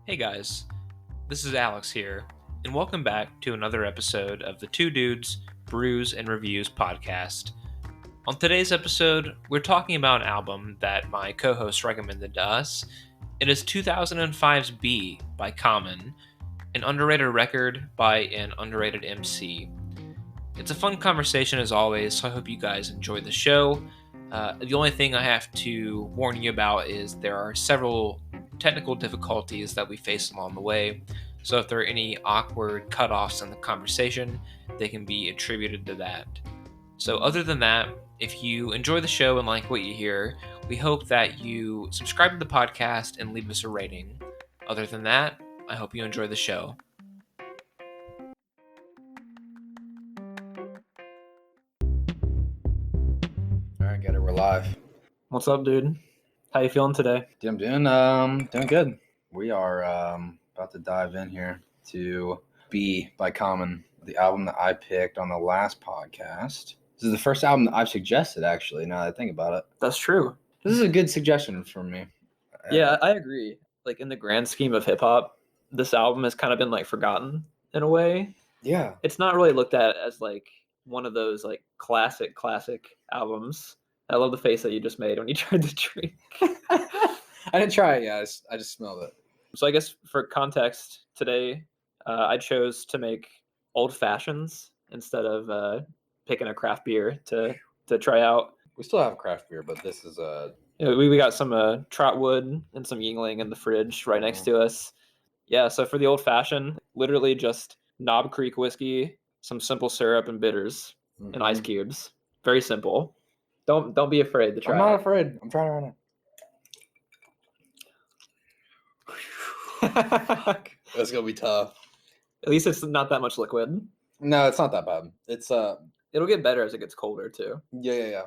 Hey guys, this is Alex here, and welcome back to another episode of the Two Dudes Brews and Reviews podcast. On today's episode, we're talking about an album that my co-host recommended to us. It is 2005's B by Common, an underrated record by an underrated MC. It's a fun conversation as always, so I hope you guys enjoy the show. The only thing I have to warn you about is there are several technical difficulties that we face along the way. So if there are any awkward cutoffs in the conversation, they can be attributed to that. So other than that, if you enjoy the show and like what you hear, we hope that you subscribe to the podcast and leave us a rating. Other than that, I hope you enjoy the show. All right, get it. We're live. What's up, dude? How you feeling today? I'm doing good. We are about to dive in here to B by Common, the album that I picked on the last podcast. This is the first album that I've suggested, actually, now that I think about it. That's true. This is a good suggestion from me. Yeah, I agree. Like, in the grand scheme of hip hop, this album has kind of been like forgotten in a way. Yeah. It's not really looked at as like one of those like classic albums. I love the face that you just made when you tried to drink. I didn't try it yet. I just smelled it. So I guess for context, today I chose to make old fashions instead of picking a craft beer to try out. We still have craft beer, but this is We got some Trotwood and some Yingling in the fridge right next to us. Yeah, so for the old fashioned, literally just Knob Creek whiskey, some simple syrup and bitters, and ice cubes. Very simple. Don't be afraid to try. I'm not afraid. I'm trying right now. That's gonna be tough. At least it's not that much liquid. No, it's not that bad. It's It'll get better as it gets colder too. yeah.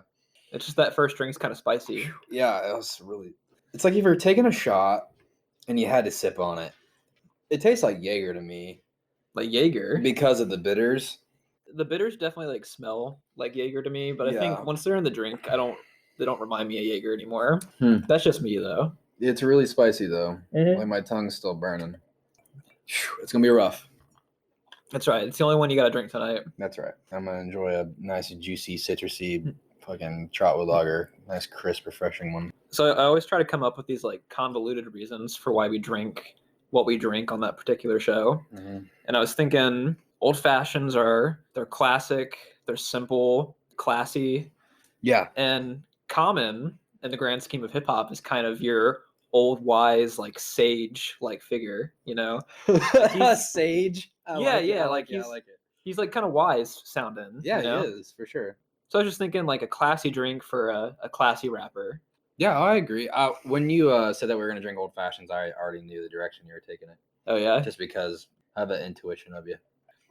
It's just that first drink's kind of spicy. Yeah, it was really. It's like if you're taking a shot and you had to sip on it. It tastes like Jaeger to me Like Jaeger. because of the bitters. The bitters definitely like smell like Jaeger to me, but I Yeah. think once they're in the drink, they don't remind me of Jaeger anymore. Hmm. That's just me though. It's really spicy though. Mhm. Like my tongue's still burning. It's gonna be rough. That's right. It's the only one you got to drink tonight. That's right. I'm gonna enjoy a nice, juicy, citrusy, fucking Trotwood lager. Nice, crisp, refreshing one. So I always try to come up with these like convoluted reasons for why we drink what we drink on that particular show. Mm-hmm. And I was thinking old fashions they're classic, they're simple, classy, Yeah. and Common in the grand scheme of hip hop is kind of your old wise like sage like figure, you know? Sage. I like it. He's like kind of wise sounding. Yeah, you know? he is for sure. So I was just thinking like a classy drink for a classy rapper. Yeah, I agree. When you said that we were going to drink old fashions, I already knew the direction you were taking it. Oh yeah. Just because I have an intuition of you.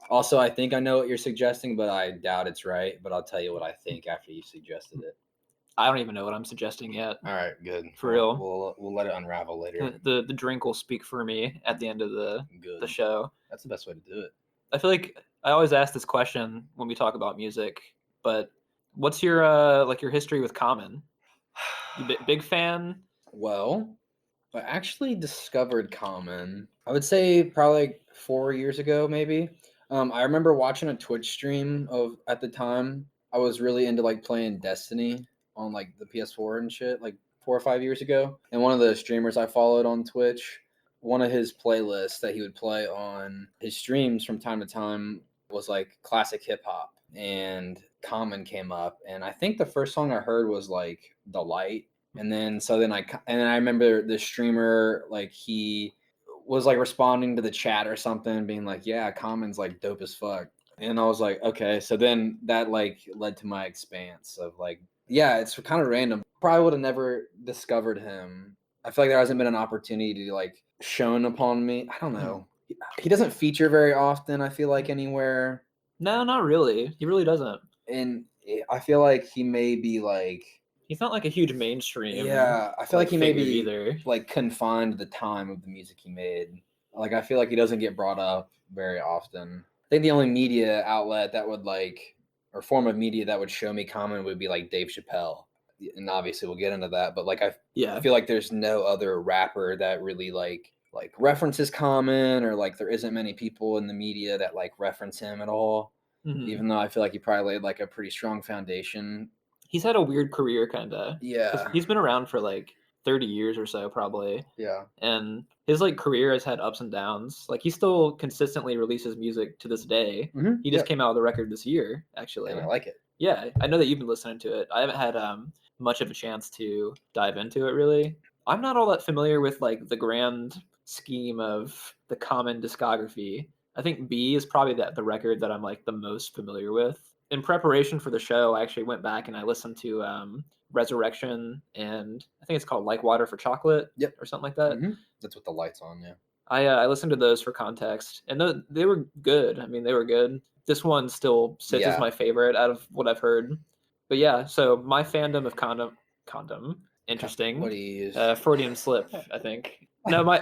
Also, I think I know what you're suggesting, but I doubt it's right. But I'll tell you what I think after you suggested it. I don't even know what I'm suggesting yet. All right, good. For real. We'll let it unravel later. The drink will speak for me at the end of the show. That's the best way to do it. I feel like I always ask this question when we talk about music, but what's your your history with Common? You big fan? Well, I actually discovered Common, I would say probably like 4 years ago, maybe. I remember watching a Twitch stream at the time. I was really into like playing Destiny on like the PS4 and shit, like 4 or 5 years ago. And one of the streamers I followed on Twitch, one of his playlists that he would play on his streams from time to time was like classic hip hop, and Common came up, and I think the first song I heard was like The Light. And then I remember the streamer, like he was like responding to the chat or something, being like, yeah, Common's like dope as fuck. And I was like, okay. So then that like led to my expanse of like, yeah, it's kind of random. Probably would have never discovered him. I feel like there hasn't been an opportunity to like shown upon me. I don't know. He doesn't feature very often, I feel like, anywhere. No, not really. He really doesn't. And I feel like he may be like, he's not like a huge mainstream. Yeah, I feel like he may be either like confined to the time of the music he made. Like I feel like he doesn't get brought up very often. I think the only media outlet that would like, or form of media that would show me Common would be like Dave Chapelle. And obviously we'll get into that, but like I feel like there's no other rapper that really like like references Common, or like there isn't many people in the media that like reference him at all. Mhm. Even though I feel like he probably laid like a pretty strong foundation. He's had a weird career, kind of. Yeah. He's been around for like 30 years or so, probably. Yeah. And his like career has had ups and downs. Like he still consistently releases music to this day. Mm-hmm. He just came out with a record this year, actually. And I like it. Yeah, I know that you've been listening to it. I haven't had much of a chance to dive into it, really. I'm not all that familiar with like the grand scheme of the Common discography. I think B is probably the record that I'm like the most familiar with. In preparation for the show, I actually went back and I listened to Resurrection, and I think it's called Like Water for Chocolate, Yep. or something like that. Mm-hmm. That's with the lights on, yeah. I listened to those for context, and they were good. I mean, they were good. This one still sits as my favorite out of what I've heard. But yeah, so my fandom of condom, interesting. What do you use? Freudian slip, I think. No, my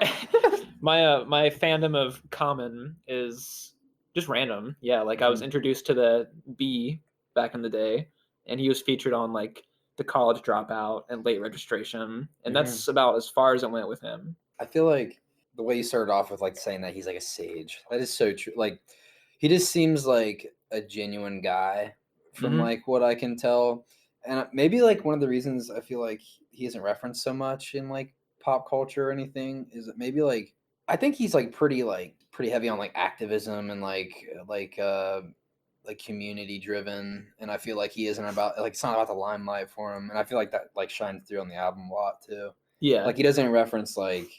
my fandom of Common is just random. Yeah, like I was introduced to the B back in the day, and he was featured on like The College Dropout and Late Registration, and that's about as far as it went with him. I feel like the way you started off with like saying that he's like a sage, that is so true. Like he just seems like a genuine guy from like what I can tell. And maybe like one of the reasons I feel like he isn't referenced so much in like pop culture or anything is that maybe like I think he's like pretty heavy on like activism and like community driven, and I feel like he isn't about like it's not about the limelight for him, and I feel like that like shines through on the album a lot too. Yeah, like he doesn't reference like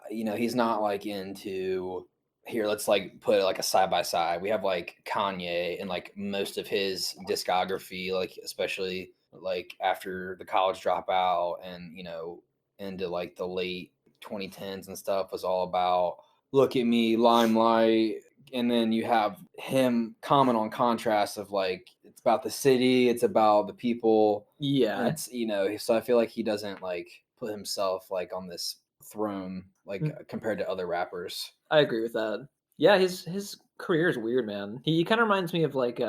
he's not like into here, let's like put like a side by side. We have like Kanye and like most of his discography, like especially like after the College Dropout and into like the late 2010s and stuff, was all about look at me, limelight. And then you have him comment on contrast of like it's about the city, it's about the people. Yeah, it's so I feel like he doesn't like put himself like on this throne like compared to other rappers. I agree with that. Yeah, his career is weird, man. He kind of reminds me of like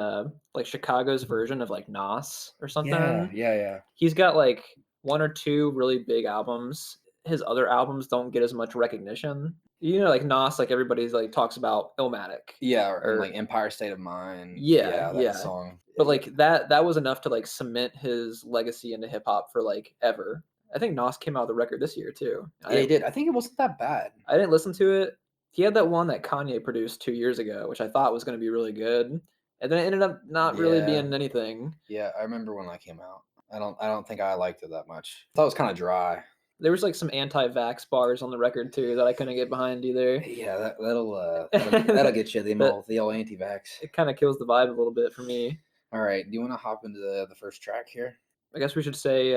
Chicago's version of like Nas or something. Yeah. He's got like one or two really big albums. His other albums don't get as much recognition. Like Nas, like everybody's like talks about Illmatic. Yeah, or like Empire State of Mind. Yeah, that song. But like that was enough to like cement his legacy into hip hop for like ever. I think Nas came out with a record this year too. Yeah, he did. I think it wasn't that bad. I didn't listen to it. He had that one that Kanye produced 2 years ago, which I thought was going to be really good, and then it ended up not really being anything. Yeah, I remember when that came out. I don't think I liked it that much. I thought it was kind of dry. There was like some anti-vax bars on the record too that I couldn't get behind either. Yeah, that'll get you the old anti-vax. It kind of kills the vibe a little bit for me. All right, do you want to hop into the first track here? I guess we should say,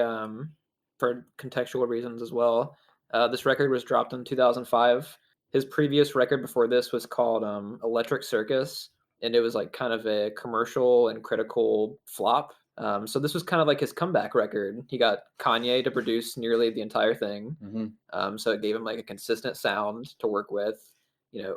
for contextual reasons as well, this record was dropped in 2005. His previous record before this was called Electric Circus, and it was like kind of a commercial and critical flop. So this was kind of like his comeback record. He got Kanye to produce nearly the entire thing. So it gave him like a consistent sound to work with,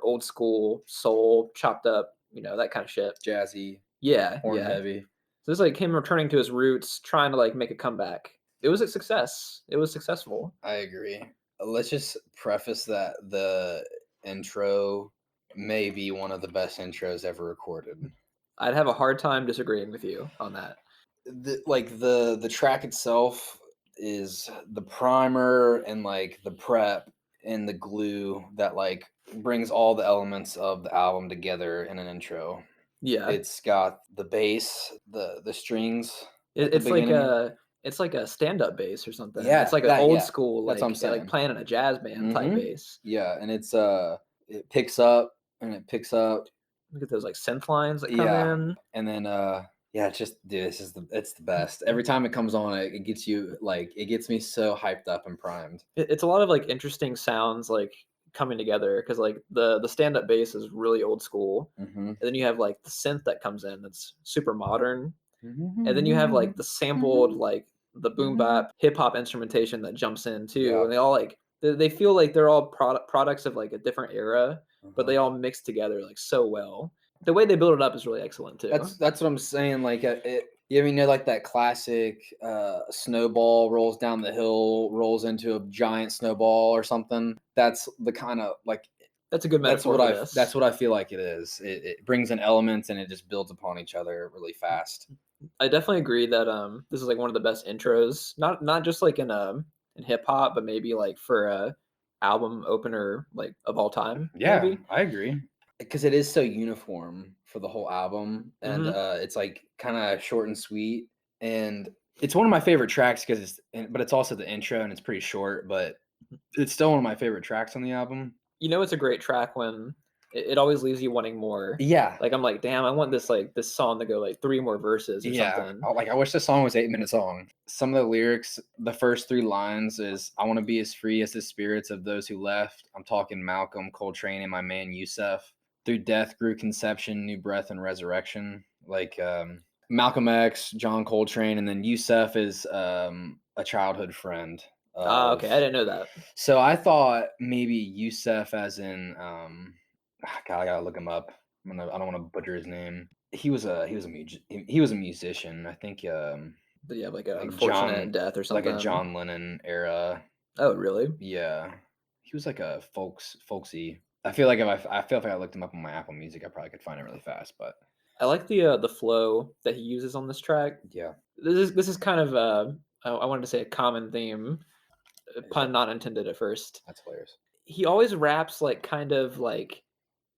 old school soul, chopped up, that kind of shit. Jazzy. Yeah. Horn heavy. So this is like him returning to his roots, trying to like make a comeback. It was a success. It was successful. I agree. Let's just preface that the intro may be one of the best intros ever recorded. I'd have a hard time disagreeing with you on that. The track itself is the primer and like the prep and the glue that like brings all the elements of the album together in an intro. Yeah, it's got the bass, the strings. It's like a stand-up bass or something. Yeah, it's like an old school, like, that's what I'm saying. like playing in a jazz band type bass. Yeah, and it's it picks up. Look at those like synth lines that come in, and then it's just dude, it's the best. Every time it comes on, it gets you like it gets me so hyped up and primed. It's a lot of like interesting sounds like coming together because like the stand-up bass is really old school, and then you have like the synth that comes in that's super modern. And then you have like the sampled like the boom bap hip hop instrumentation that jumps in too, and they all like they feel like they're all products of like a different era, but they all mix together like so well. The way they build it up is really excellent too. That's what I'm saying. Like You ever know like that classic snowball rolls down the hill, rolls into a giant snowball or something? That's the kind of like That's a good metaphor for this. that's what I feel like it is. It brings in elements and it just builds upon each other really fast. I definitely agree that this is like one of the best intros. Not just like in hip hop, but maybe like for a album opener like of all time. Yeah, Maybe. I agree. Because it is so uniform for the whole album, and it's like kind of short and sweet, and it's one of my favorite tracks because but it's also the intro and it's pretty short, but it's still one of my favorite tracks on the album. You know, it's a great track when it always leaves you wanting more. Yeah, Like I'm like, damn, I want this song to go like 3 more verses or something. I wish the song was 8 minutes long. Some of the lyrics, the first 3 lines is, "I want to be as free as the spirits of those who left." I'm talking Malcolm, Coltrane, and my man Yusef. Through death grew conception, new breath, and resurrection. Like Malcolm X, John Coltrane, and then Yusef is a childhood friend. Okay, I didn't know that. So I thought maybe Yusef, as in, God, I gotta look him up. I don't want to butcher his name. He was a musician. I think But yeah, like an like unfortunate death or something. like a John Lennon era. Oh, really? Yeah, he was like a folksy. I feel like if I looked him up on my Apple Music, I probably could find it really fast. But I like the flow that he uses on this track. yeah, This is kind of I wanted to say a common theme, pun not intended at first. that's hilarious. He always raps like kind of like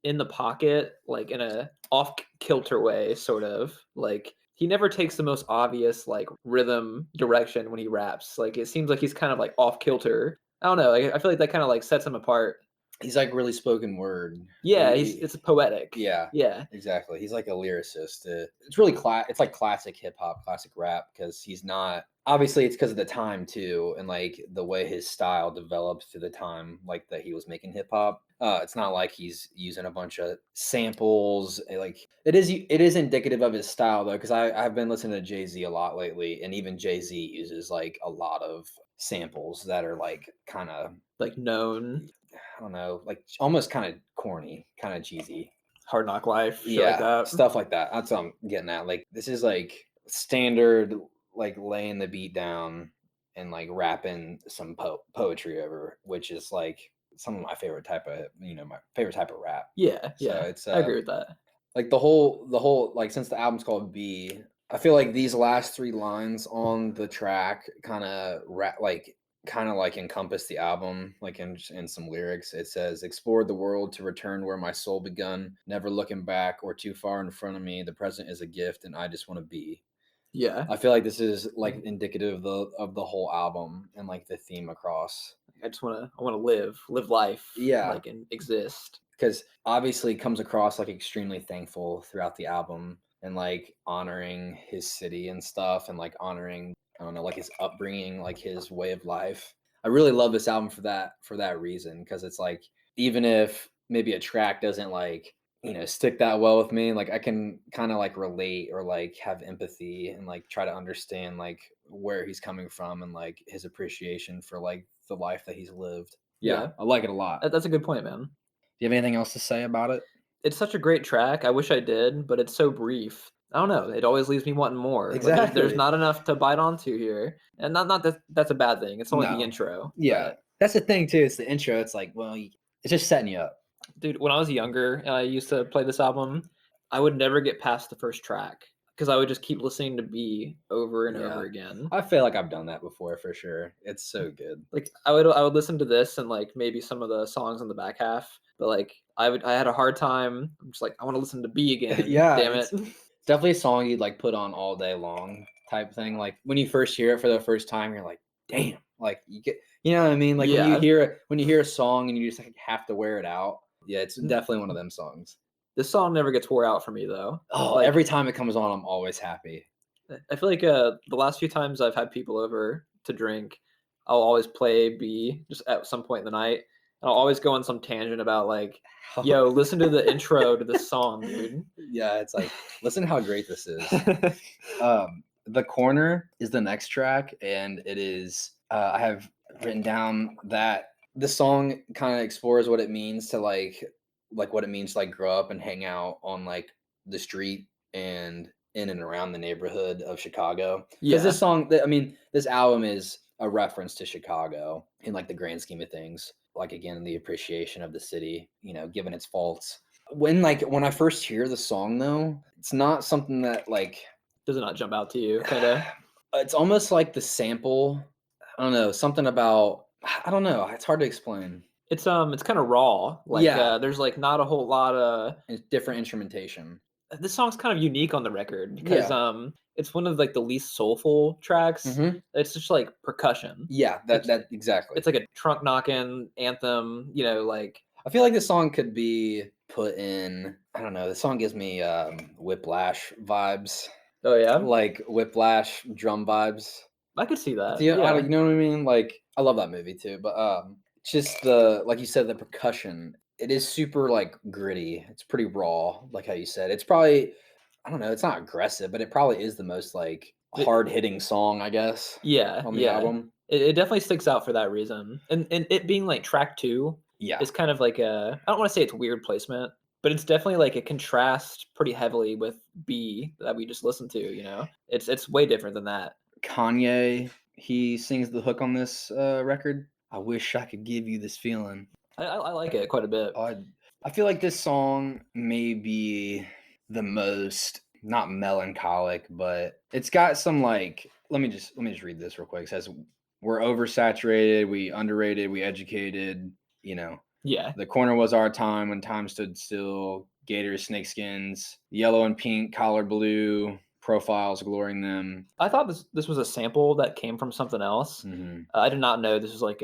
in the pocket, like in a off kilter way, sort of. Like he never takes the most obvious like rhythm direction when he raps. Like it seems like he's kind of like off kilter. I don't know. Like, I feel like that kind of like sets him apart. He's like really spoken word. Yeah, it's poetic. Yeah, yeah, exactly. He's like a lyricist. It's really it's like classic hip hop, classic rap, because he's not. Obviously, it's because of the time too, and like the way his style developed through the time, like that he was making hip hop. It's not like he's using a bunch of samples. Like it is indicative of his style though, because I've been listening to Jay-Z a lot lately, and even Jay-Z uses like a lot of samples that are like kind of like known. I don't know, like almost kind of corny, kind of cheesy. Hard Knock Life, shit Yeah, like that. stuff like that. That's what I'm getting at. Like this is like standard, like laying the beat down and like rapping some poetry over, which is like some of my favorite type of my favorite type of rap. Yeah, So yeah, it's I agree with that. like the whole like since the album's called B, I feel like these last 3 lines on the track kind of like encompass the album, like in some lyrics. It says, "Explored the world to return where my soul begun, never looking back or too far in front of me. The present is a gift and I just want to be." Yeah, I feel like this is like indicative of the whole album and like the theme across. I want to live life. Yeah. like and exist. Because obviously it comes across like extremely thankful throughout the album and like honoring his city and stuff and like honoring, I don't know, like his upbringing, like his way of life. I really love this album for that reason, because it's like even if maybe a track doesn't like stick that well with me, like I can kind of like relate or like have empathy and like try to understand like where he's coming from and like his appreciation for like the life that he's lived. Yeah. I like it a lot. Do That's a good point, man. you have anything else to say about it? It's such a great track. I wish I did, but it's so brief. I don't know. It always leaves me wanting more. Like, Exactly. there's not enough to bite onto here, and not that that's a bad thing. It's only No. the intro. Yeah, that's the thing too. It's the intro. It's like, well, it's just setting you up. Dude, when I was younger and I used to play this album, I would never get past the first track because I would just keep listening to B over and over again. I feel like I've done that before for sure. It's so good. Like I would listen to this and like maybe some of the songs on the back half, but like I had a hard time. I'm just like I want to listen to B again. Yeah, damn it. It's definitely a song you'd like put on all day long type thing. Like when you first hear it for the first time, you're like, damn, like you get, you know what I mean? Like Yeah. when you hear a song and you just like have to wear it out. Yeah, it's definitely one of them songs. This song never gets wore out for me though. Oh, Like, every time it comes on, I'm always happy. I feel like the last few times I've had people over to drink, I'll always play B just at some point in the night. And I'll always go on some tangent about like, yo, listen to the intro to this song, dude. Yeah, it's like, listen to how great this is. The Corner is the next track, and it is I have written down that the song kind of explores what it means to like what it means to like grow up and hang out on like the street and in and around the neighborhood of Chicago. Yeah. Because this album is a reference to Chicago in like the grand scheme of things. Like again, the appreciation of the city, given its faults. When I first hear the song though, it's not something that like Does it not jump out to you? Kind of. it's almost like the sample. I don't know, something about I don't know. It's hard to explain. It's kind of raw. Like Yeah. there's like not a whole lot of It's different instrumentation. this song's kind of unique on the record because Yeah. it's one of like the least soulful tracks. Mhm. It's just like percussion. Yeah, that exactly. It's like a trunk knocking anthem, like I feel like this song could be put in. I don't know. The song gives me Whiplash vibes, oh yeah, like Whiplash drum vibes. I could see that. You Yeah. know what I mean? Like I love that movie too, but just the like you said, the percussion. It is super like gritty. It's pretty raw, like how you said. It's probably I don't know. It's not aggressive, but it probably is the most like hard hitting song, I guess. Yeah, on the album. It definitely sticks out for that reason, and it being like track 2 Yeah, is kind of like I don't want to say it's weird placement, but it's definitely like a contrast pretty heavily with B that we just listened to. It's way different than that. Kanye, he sings the hook on this record. I wish I could give you this feeling. I like it quite a bit. I feel like this song may be the most not melancholic, but it's got some like. Let me just read this real quick. It says, "We're oversaturated, we underrated, we educated. Yeah, The corner was our time when time stood still. Gators, snakeskins, yellow and pink, collar blue." Profiles glorying them. I thought this was a sample that came from something else. Mm-hmm. I did not know this was like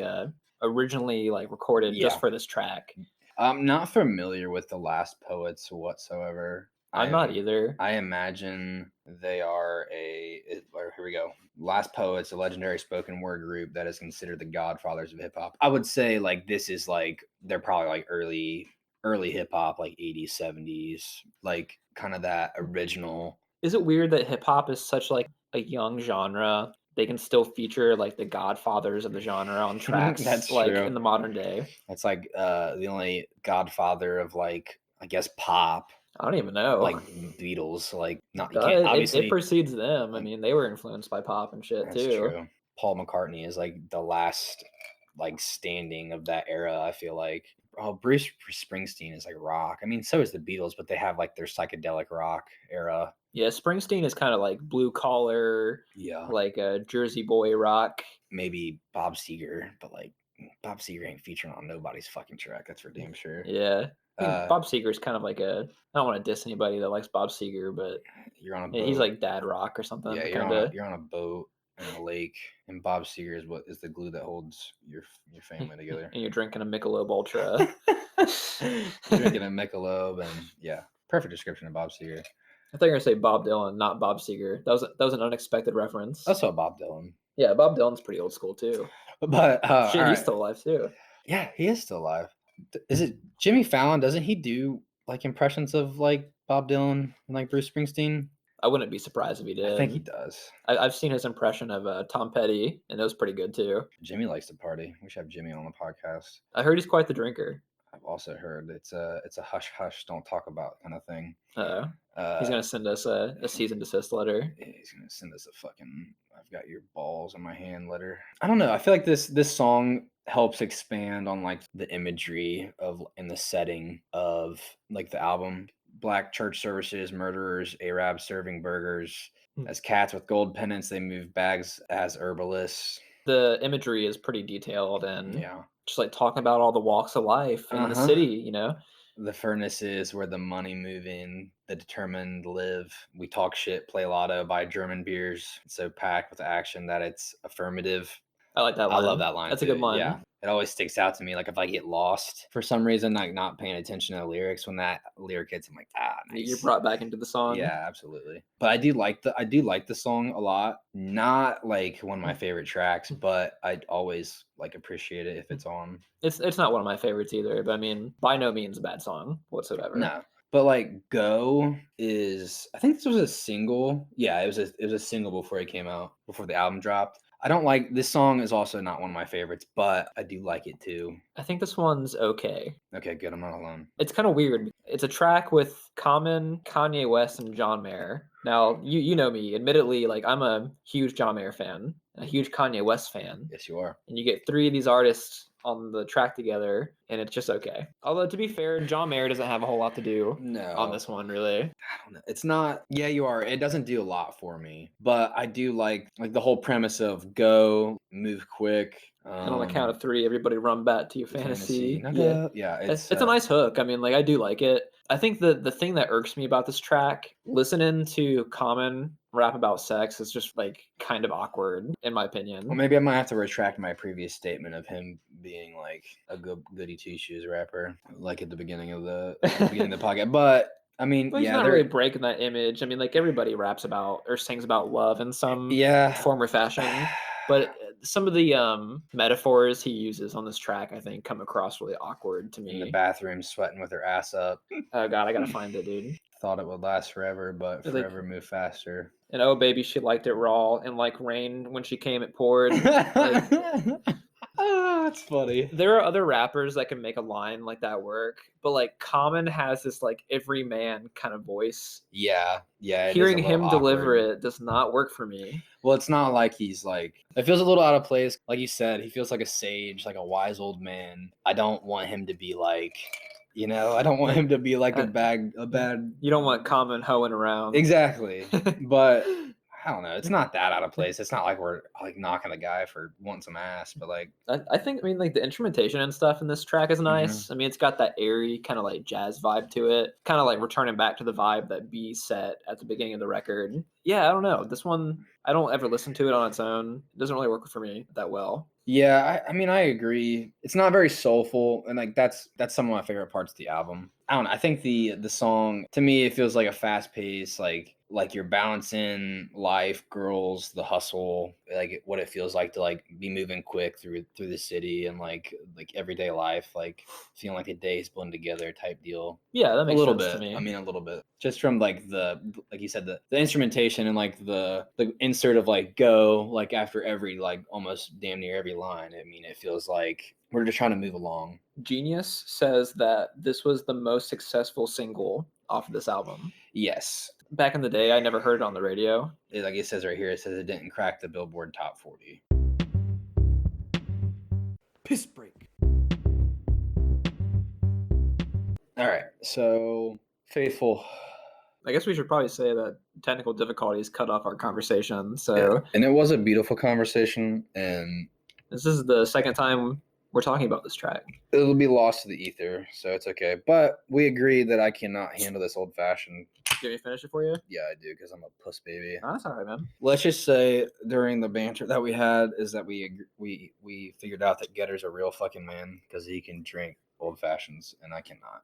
originally like recorded just Yeah. for this track. I'm not familiar with the Last Poets whatsoever. I'm not either. I imagine they are here we go. Last Poets, a legendary spoken word group that is considered the godfathers of hip hop. I would say like this is like they're probably like early hip hop, like 80s, 70s, like kind of that original. Is it weird that hip hop is such like a young genre? They can still feature like the godfathers of the genre on tracks. That's like true. in the modern day. That's like the only godfather of like I guess pop. I don't even know. Like Beatles, like not you can't obviously it precedes them. I mean, they were influenced by pop and shit that's too. true. Paul McCartney is like the last like standing of that era, I feel like. Oh, Bruce Springsteen is like rock. I mean, so is the Beatles, but they have like their psychedelic rock era. Yeah, Springsteen is kind of like blue collar, Yeah, like a Jersey boy rock. maybe Bob Seger, but like Bob Seger ain't featuring on nobody's fucking track. That's for damn sure. Yeah. I mean, Bob Seger is kind of like I don't want to diss anybody that likes Bob Seger, but you're on a boat. he's like dad rock or something. Yeah, you're on a boat in a lake, and Bob Seger is the glue that holds your family together. And you're drinking a Michelob Ultra. Drinking a Michelob, and yeah, perfect description of Bob Seger. I thought you were gonna say Bob Dylan, not Bob Seger. That was an unexpected reference. I saw Bob Dylan. Yeah, Bob Dylan's pretty old school too. But shit, he's still alive too. Yeah, he is still alive. Is it Jimmy Fallon? Doesn't he do like impressions of like Bob Dylan and like Bruce Springsteen? I wouldn't be surprised if he did. I think he does. I've seen his impression of Tom Petty, and it was pretty good too. Jimmy likes to party. We should have Jimmy on the podcast. I heard he's quite the drinker. I've also heard it's a hush hush, don't talk about kind of thing. He's gonna send us a cease and desist letter. Yeah, he's gonna send us a fucking "I've got your balls in my hand" letter. I don't know. I feel like this song helps expand on like the imagery of and the setting of like the album. Black church services, murderers, Arabs serving burgers. As cats with gold pennants, they move bags as herbalists. The imagery is pretty detailed and yeah, just like talking about all the walks of life in the city, The furnaces where the money move in, the determined live. We talk shit, play lotto, buy German beers. It's so packed with action that it's affirmative. I like that line. I love that line. That's too. a good line. Yeah. It always sticks out to me. Like if I get lost for some reason, like not paying attention to the lyrics, when that lyric hits, I'm like, nice. You're brought back into the song. Yeah, absolutely. But I do like the song a lot. Not like one of my favorite tracks, but I'd always like appreciate it if it's on. It's not one of my favorites either, but I mean, by no means a bad song whatsoever. No. But like Go is, I think this was a single. Yeah, it was a single before it came out, before the album dropped. I don't like this song is also not one of my favorites, but I do like it too. I think this one's okay. Okay, good. I'm not alone. It's kind of weird. It's a track with Common, Kanye West, and John Mayer. Now, you know me. Admittedly, like I'm a huge John Mayer fan, a huge Kanye West fan, Yes, you are. and you get three of these artists on the track together, and it's just okay. Although to be fair, John Mayer doesn't have a whole lot to do No. on this one, really. I don't know. It's not. Yeah, you are. It doesn't do a lot for me, but I do like the whole premise of go, move quick. And on the count of three, everybody run back to your fantasy. Yeah. Yeah, It's a nice hook. I mean, like I do like it. I think the thing that irks me about this track, listening to Common rap about sex is just like kind of awkward, in my opinion. Well, maybe I might have to retract my previous statement of him being like a goody two shoes rapper, like at the beginning of the podcast. But I mean, Well, he's yeah, not they're really breaking that image. I mean, like everybody raps about or sings about love in some yeah. form or fashion. But some of the metaphors he uses on this track, I think, come across really awkward to in the me. bathroom, sweating with her ass up. Oh God, I gotta find it, dude. Thought it would last forever, but Like- forever move faster. And oh baby, she liked it raw, and like rain when she came, it poured. Ah, that's funny. There are other rappers that can make a line like that work, but like Common has this like everyman kind of voice. Yeah, yeah. it is a Hearing little him deliver awkward. it does not work for me. Well, it's not like he's like. It feels a little out of place. Like you said, he feels like a sage, like a wise old man. I don't want him to be like, I don't want him to be like a bad. You don't want Common hoeing around. Exactly, but I don't know. It's not that out of place. It's not like we're like knocking the guy for wanting some ass, but like I think, I mean, like the instrumentation and stuff in this track is nice. I mean, it's got that airy kind of like jazz vibe to it, kind of like returning back to the vibe that B set at the beginning of the record. Yeah, I don't know. This one, I don't ever listen to it on its own. It doesn't really work for me that well. yeah, I mean, I agree. It's not very soulful, and like that's some of my favorite parts of the album. I don't know. I think the song to me it feels like a fast pace, like you're balancing life, girls, the hustle, like what it feels like to like be moving quick through the city and like everyday life, like feeling like the days blend together type deal. Yeah, that A makes little sense bit. to me. I mean, a little bit. Just from like like you said, the instrumentation and like the insert of like go like after every like almost damn near every line. I mean, it feels like we're just trying to move along. Genius says that this was the most successful single off of this album. Yes. Back in the day, I never heard it on the radio. Like it says right here, it says it didn't crack the Billboard Top 40. Piss break. All right. So, Faithful. I guess we should probably say that technical difficulties cut off our conversation. So Yeah. And it was a beautiful conversation, and this is the second time we're talking about this track. it'll be lost to the ether, so it's okay. But we agreed that I cannot handle this old fashioned. Do you want me to finish it for you? Yeah, I do, because I'm a puss baby. Oh, that's all right, man. Let's just say during the banter that we had is that we figured out that Getter's a real fucking man because he can drink old fashions and I cannot.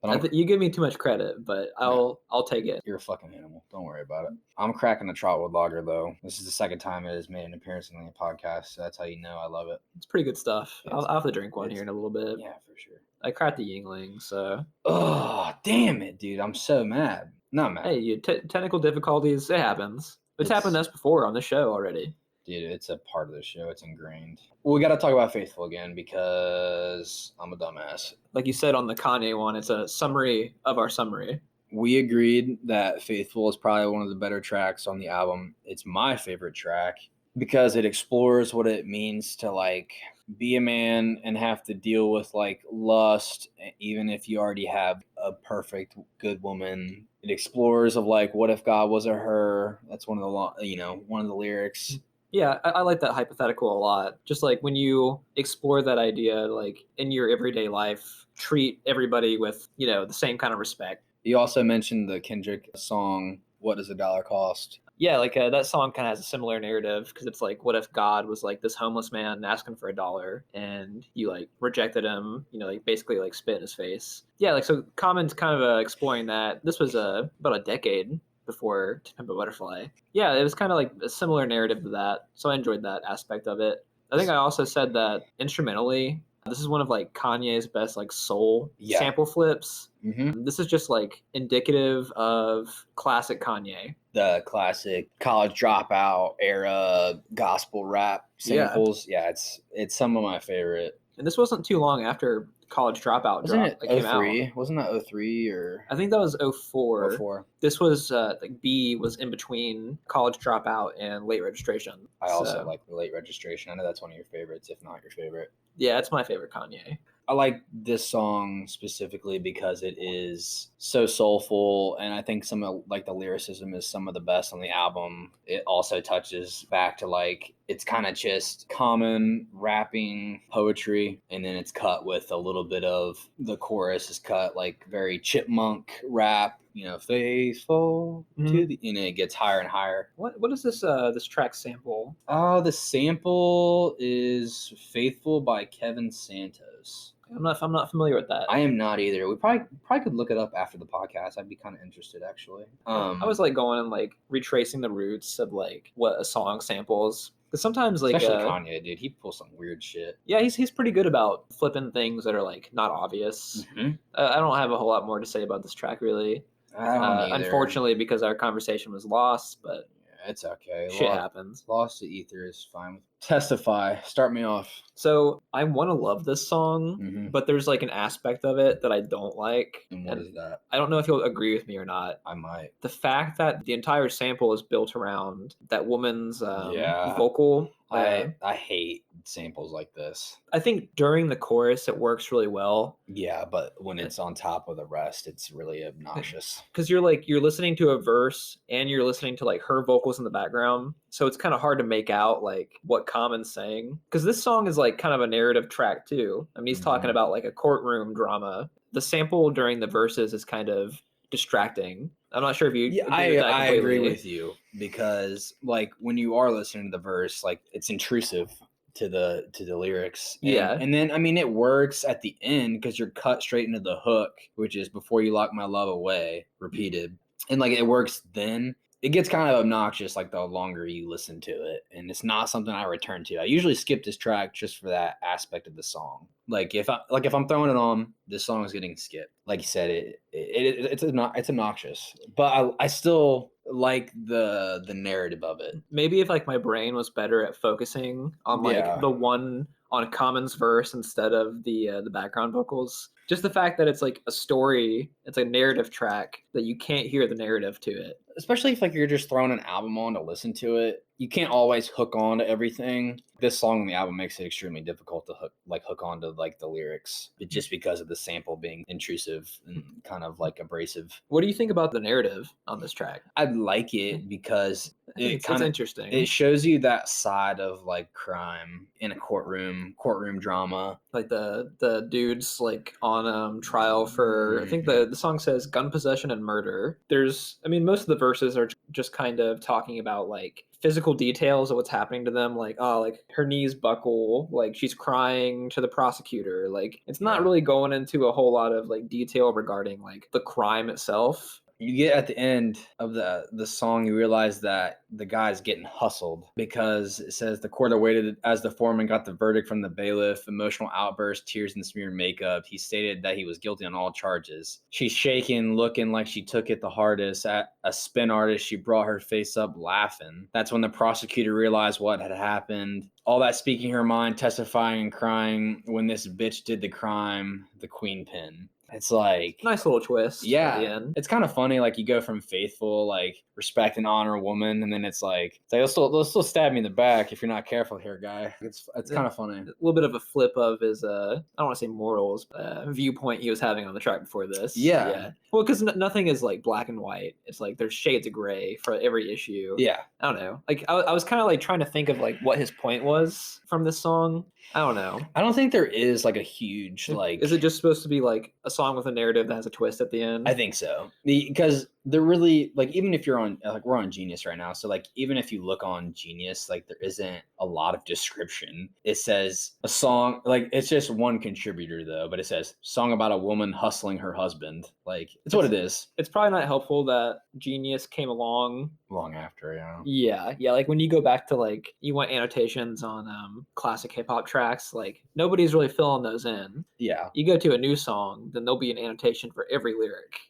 But You give me too much credit, but I'll take it. you're a fucking animal. Don't worry about it. I'm cracking a Trotwood Lager though. This is the second time it has made an appearance in the podcast, so that's how you know I love it. It's pretty good stuff. It's- I'll have to drink one it's- here in a little bit. Yeah, for sure. I cracked the Yingling, so Oh, damn it, dude. I'm so mad. Not mad. hey, technical difficulties. It happens. It's happened to us before on the show already. Dude, it's a part of the show. It's ingrained. Well, we got to talk about Faithful again because I'm a dumbass. Like you said on the Kanye one, it's a summary of our summary. We agreed that Faithful is probably one of the better tracks on the album. It's my favorite track because it explores what it means to like be a man and have to deal with like lust, even if you already have a perfect good woman. It explores of like, what if God was a her? That's one of the lyrics. Yeah, I like that hypothetical a lot. Just like when you explore that idea, like in your everyday life, treat everybody with, the same kind of respect. You also mentioned the Kendrick song, What Does a Dollar Cost? Yeah, like that song kind of has a similar narrative because it's like, what if God was like this homeless man asking for $1 and you like rejected him, like basically like spit in his face. Yeah, like so Common's kind of exploring that. This was about a decade before To Pimp a Butterfly. Yeah, it was kind of like a similar narrative to that. So I enjoyed that aspect of it. I think I also said that instrumentally, this is one of like Kanye's best like soul sample flips. Mm-hmm. This is just like indicative of classic Kanye. The classic college dropout era gospel rap samples. Yeah, it's some of my favorite And this wasn't too long after College Dropout Wasn't it came out. 03? Wasn't that 03 or I think that was 04. 04? This was like B was in between College Dropout and Late Registration. I also So, like the Late Registration. I know that's one of your favorites, if not your favorite. yeah, it's my favorite Kanye. I like this song specifically because it is so soulful, and I think some of like the lyricism is some of the best on the album. It also touches back to like it's kind of just common rapping poetry, and then it's cut with a little bit of the chorus is cut like very chipmunk rap. You know, faithful to the, and it gets higher and higher. What is this track sample? The sample is "Faithful" by Kevin Santos. I'm not familiar with that. I am not either. We probably could look it up after the podcast. I'd be kind of interested, actually. I was like going and like retracing the roots of like what a song samples. Because sometimes like especially Kanye, dude, he pulls some weird shit. Yeah, he's pretty good about flipping things that are like not obvious. Mm-hmm. I don't have a whole lot more to say about this track really. I don't either. Unfortunately, because our conversation was lost, but yeah, it's okay. Shit happens. Lost to ether is fine. Testify. Start me off. So I want to love this song, but there's like an aspect of it that I don't like. And what is that? I don't know if you'll agree with me or not. I might. The fact that the entire sample is built around that woman's vocal. I hate samples like this. I think during the chorus it works really well. Yeah, but when it's on top of the rest, it's really obnoxious. Because you're listening to a verse and you're listening to like her vocals in the background, so it's kind of hard to make out like what Common's saying. Because this song is like kind of a narrative track too. I mean, he's talking about like a courtroom drama. The sample during the verses is kind of distracting. I'm not sure if you agree with that I agree with you, because like when you are listening to the verse, like it's intrusive to the lyrics. And then I mean it works at the end because you're cut straight into the hook, which is "Before you lock my love away," repeated. And like it works then. It gets kind of obnoxious like the longer you listen to it, and it's not something I return to. I usually skip this track just for that aspect of the song. Like if I'm throwing it on, this song is getting skipped. Like you said, it's obnoxious, but I still like the narrative of it. Maybe if like my brain was better at focusing on like the one on Common's verse instead of the background vocals. Just the fact that it's like a story, it's a narrative track that you can't hear the narrative to it. Especially if like you're just throwing an album on to listen to it, you can't always hook on to everything. This song on the album makes it extremely difficult to hook on to like the lyrics, just because of the sample being intrusive and kind of like abrasive. What do you think about the narrative on this track? I like it because it's interesting. It shows you that side of like crime in a courtroom drama. Like the dude's like on trial for I think the song says gun possession and murder. Most of the verses are just kind of talking about like physical details of what's happening to them, like like her knees buckle, like she's crying to the prosecutor. Like it's not really going into a whole lot of like detail regarding like the crime itself. You get at the end of the song, you realize that the guy's getting hustled because it says the court awaited as the foreman got the verdict from the bailiff. Emotional outburst, tears and smeared makeup. He stated that he was guilty on all charges. She's shaking, looking like she took it the hardest. At a spin artist, she brought her face up laughing. That's when the prosecutor realized what had happened. All that speaking her mind, testifying and crying. When this bitch did the crime, the queen pin. It's like nice little twist. Yeah, at the end. It's kind of funny. Like you go from faithful, like respect and honor a woman, and then it's like they'll still stab me in the back if you're not careful here, guy. It's kind of funny. A little bit of a flip of his I don't want to say morals, viewpoint he was having on the track before this. Yeah. Well, because nothing is like black and white. It's like there's shades of gray for every issue. Yeah. I don't know. Like I was kind of like trying to think of like what his point was from this song. I don't know. I don't think there is like a huge like. Is it just supposed to be like a song with a narrative that has a twist at the end? I think so. Because they're really like, even if you're on like we're on Genius right now, so like even if you look on Genius, like there isn't a lot of description. It says a song, like it's just one contributor though, but it says song about a woman hustling her husband. Like it's what it is. It's probably not helpful that Genius came along long after. Yeah. Like when you go back to like you want annotations on classic hip hop tracks, like nobody's really filling those in. Yeah. You go to a new song, then there'll be an annotation for every lyric.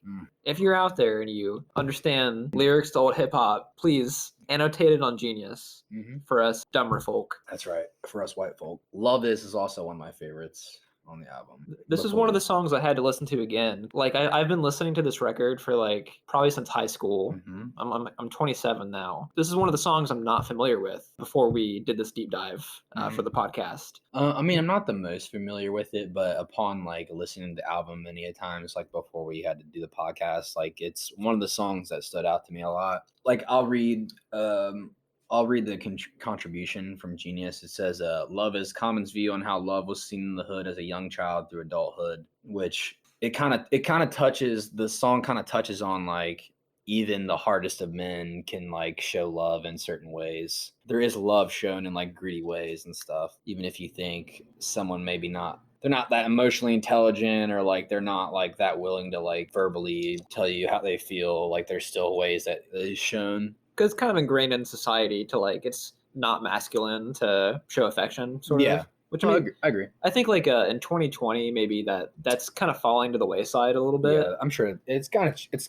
If you're out there and you understand lyrics to old hip hop, please annotate it on Genius for us dumber folk. That's right. For us white folk. Love is also one of my favorites on the album. This is one of the songs I had to listen to again. Like I've been listening to this record for like probably since high school. I'm 27 now. This is one of the songs I'm not familiar with before we did this deep dive for the podcast. I mean, I'm not the most familiar with it, but upon like listening to the album many a times, like before we had to do the podcast, like it's one of the songs that stood out to me a lot. Like I'll read the contribution from Genius. It says, love is Common's view on how love was seen in the hood as a young child through adulthood, which it kind of touches, the song kind of touches on like even the hardest of men can like show love in certain ways. There is love shown in like greedy ways and stuff. Even if you think someone maybe they're not that emotionally intelligent, or like they're not like that willing to like verbally tell you how they feel, like there's still ways that is shown. Because it's kind of ingrained in society to like it's not masculine to show affection, sort of. Which I agree. I think like in 2020 maybe that's kind of falling to the wayside a little bit. Yeah, I'm sure it's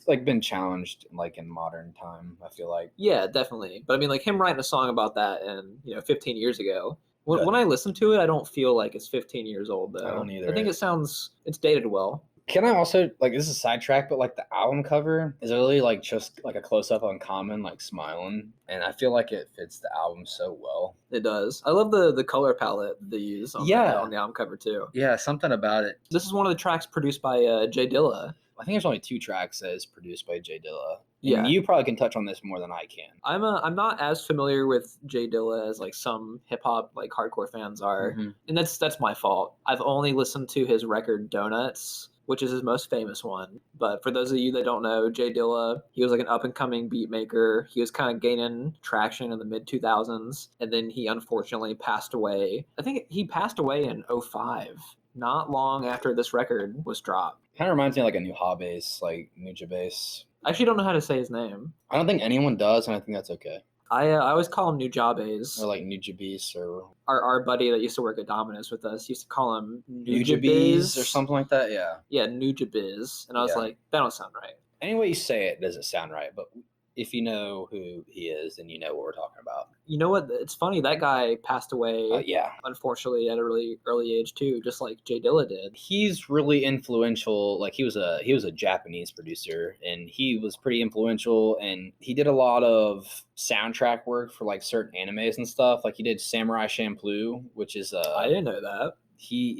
like been challenged like in modern time, I feel like. Yeah, definitely. But I mean, like him writing a song about that and 15 years ago. When I listen to it, I don't feel like it's 15 years old though. I don't either. I think it's dated well. Can I also, like, this is a sidetrack, but like the album cover is really like just like a close up on Common like smiling, and I feel like it fits the album so well. It does. I love the color palette they use on the album cover too. Yeah, something about it. This is one of the tracks produced by J-Dilla. I think there's only 2 tracks that is produced by J-Dilla. Yeah, and you probably can touch on this more than I can. I'm not as familiar with J-Dilla as like some hip hop like hardcore fans are, and that's my fault. I've only listened to his record Donuts, which is his most famous one. But for those of you that don't know, J-Dilla, he was like an up-and-coming beat maker. He was kind of gaining traction in the mid-2000s, and then he unfortunately passed away. I think he passed away in 2005, not long after this record was dropped. Kind of reminds me of like a new Habase, like Nujabes. I actually don't know how to say his name. I don't think anyone does, and I think that's okay. I always call him Nujabes. Or like Nujabes, or our buddy that used to work at Dominus with us used to call him Nujabes or something like that. Yeah, Nujabes, and I was like, that don't sound right. Any way you say it doesn't sound right, but if you know who he is, then you know what we're talking about. You know what? It's funny, that guy passed away, unfortunately, at a really early age too, just like J-Dilla did. He's really influential. Like he was a Japanese producer, and he was pretty influential, and he did a lot of soundtrack work for like certain animes and stuff. Like he did Samurai Champloo, which is I didn't know that. He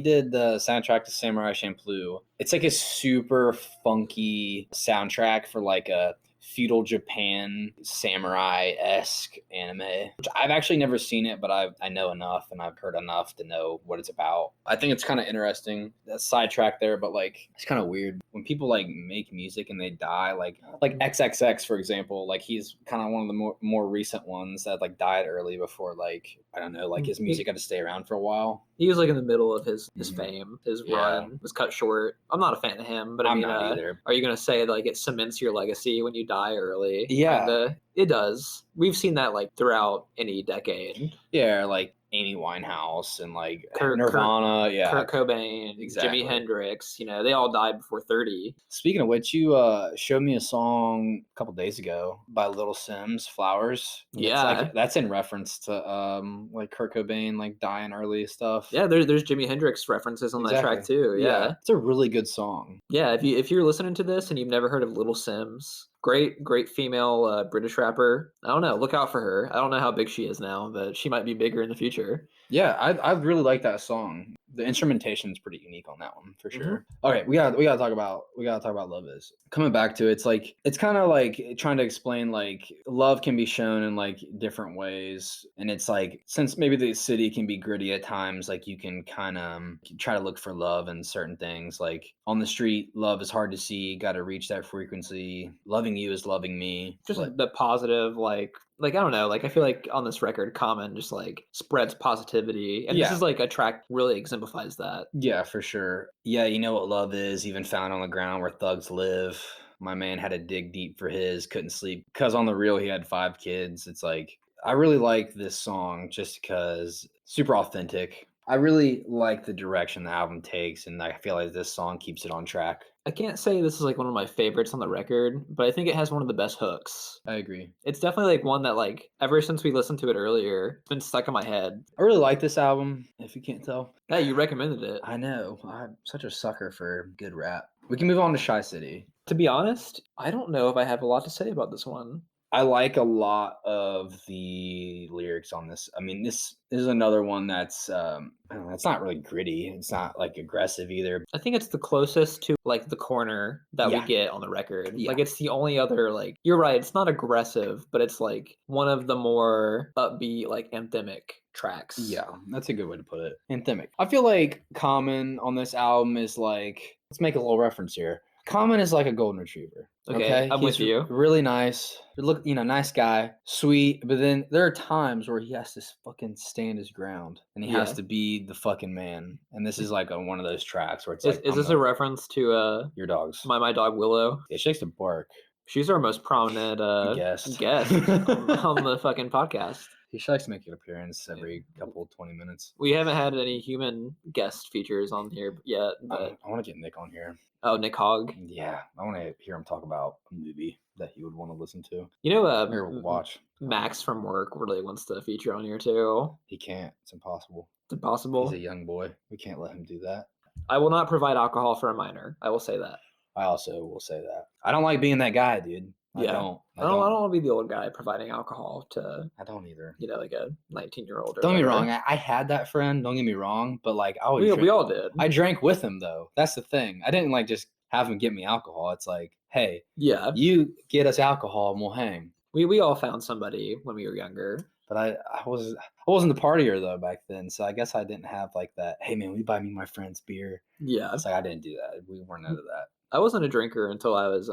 did the soundtrack to Samurai Champloo. It's like a super funky soundtrack for like a feudal Japan samurai-esque anime, which I've actually never seen it, but I know enough and I've heard enough to know what it's about. I think it's kind of interesting. That sidetrack there, but like it's kind of weird when people like make music and they die, like XXX, for example. Like he's kind of one of the more recent ones that like died early before, like, I don't know, like his music had to stay around for a while. He was like in the middle of his fame. His run was cut short. I'm not a fan of him, but I mean, not either. Are you going to say like it cements your legacy when you die early? Yeah. Kinda. It does. We've seen that like throughout any decade. Yeah, like Amy Winehouse and like Nirvana, Kurt Cobain, exactly. Jimi Hendrix, they all died before 30. Speaking of which, you showed me a song a couple days ago by Little Sims, Flowers. Yeah. That's in reference to like Kurt Cobain like dying early stuff. Yeah, there's Jimi Hendrix references on that track too. Yeah. It's a really good song. Yeah, if you're listening to this and you've never heard of Little Sims, great female British rapper. I don't know, look out for her. I don't know how big she is now, but she might be bigger in the future. Yeah, I really like that song. The instrumentation is pretty unique on that one for sure. Okay, we gotta talk about Love Is. Coming back to it, it's kind of like trying to explain like love can be shown in like different ways, and it's like since maybe the city can be gritty at times, like you can kind of try to look for love in certain things. Like on the street, love is hard to see. Got to reach that frequency. Loving you is loving me. Just like the positive, like I don't know, like I feel like on this record, Common just like spreads positivity, and this is like a track really exemplifies that. Yeah, for sure. Yeah, you know what love is, even found on the ground where thugs live. My man had to dig deep for his, couldn't sleep because on the real he had 5 kids. It's like I really like this song just because super authentic. I really like the direction the album takes, and I feel like this song keeps it on track. I can't say this is like one of my favorites on the record, but I think it has one of the best hooks. I agree. It's definitely like one that like ever since we listened to it earlier, it's been stuck in my head. I really like this album, if you can't tell. Yeah, you recommended it. I know. I'm such a sucker for good rap. We can move on to Shy City. To be honest, I don't know if I have a lot to say about this one. I like a lot of the lyrics on this. I mean, this is another one that's I don't know, it's not really gritty. It's not like aggressive either. I think it's the closest to like the corner that we Yeah. get on the record. Yeah. Like it's the only other like you're right, it's not aggressive, but it's like one of the more upbeat, like anthemic tracks. Yeah, that's a good way to put it. Anthemic. I feel like Common on this album is like, let's make a little reference here. Common is like a golden retriever. Okay, I'm with you. Really nice. Look, nice guy, sweet. But then there are times where he has to fucking stand his ground, and he has Yeah. to be the fucking man. And this is like on one of those tracks where it's Is, like, is this a reference to your dogs? my dog Willow? Yeah, she likes to bark. She's our most prominent guest on the fucking podcast. She likes to make an appearance every couple 20 minutes. We haven't had any human guest features on here yet, but I want to get Nick on here. oh, Nick Hogg. Yeah, I want to hear him talk about a movie that he would want to listen to You know, or watch. Max from work really wants to feature on here too. He can't. It's impossible. It's impossible. He's a young boy. We can't let him do that. I will not provide alcohol for a minor. I will say that. I also will say that. I don't like being that guy, dude. I Yeah. don't. I don't want to be the old guy providing alcohol to, I don't either. like a 19-year-old. Don't get me wrong. I had that friend. Don't get me wrong. But like, I always We all did. I drank with him though. That's the thing. I didn't like just have him get me alcohol. It's like, hey, Yeah. you get us alcohol and we'll hang. We all found somebody when we were younger. But I wasn't the partier though back then. So I guess I didn't have like that. Hey man, will you buy me my friend's beer? Yeah. It's like I didn't do that. We weren't into that. I wasn't a drinker until I was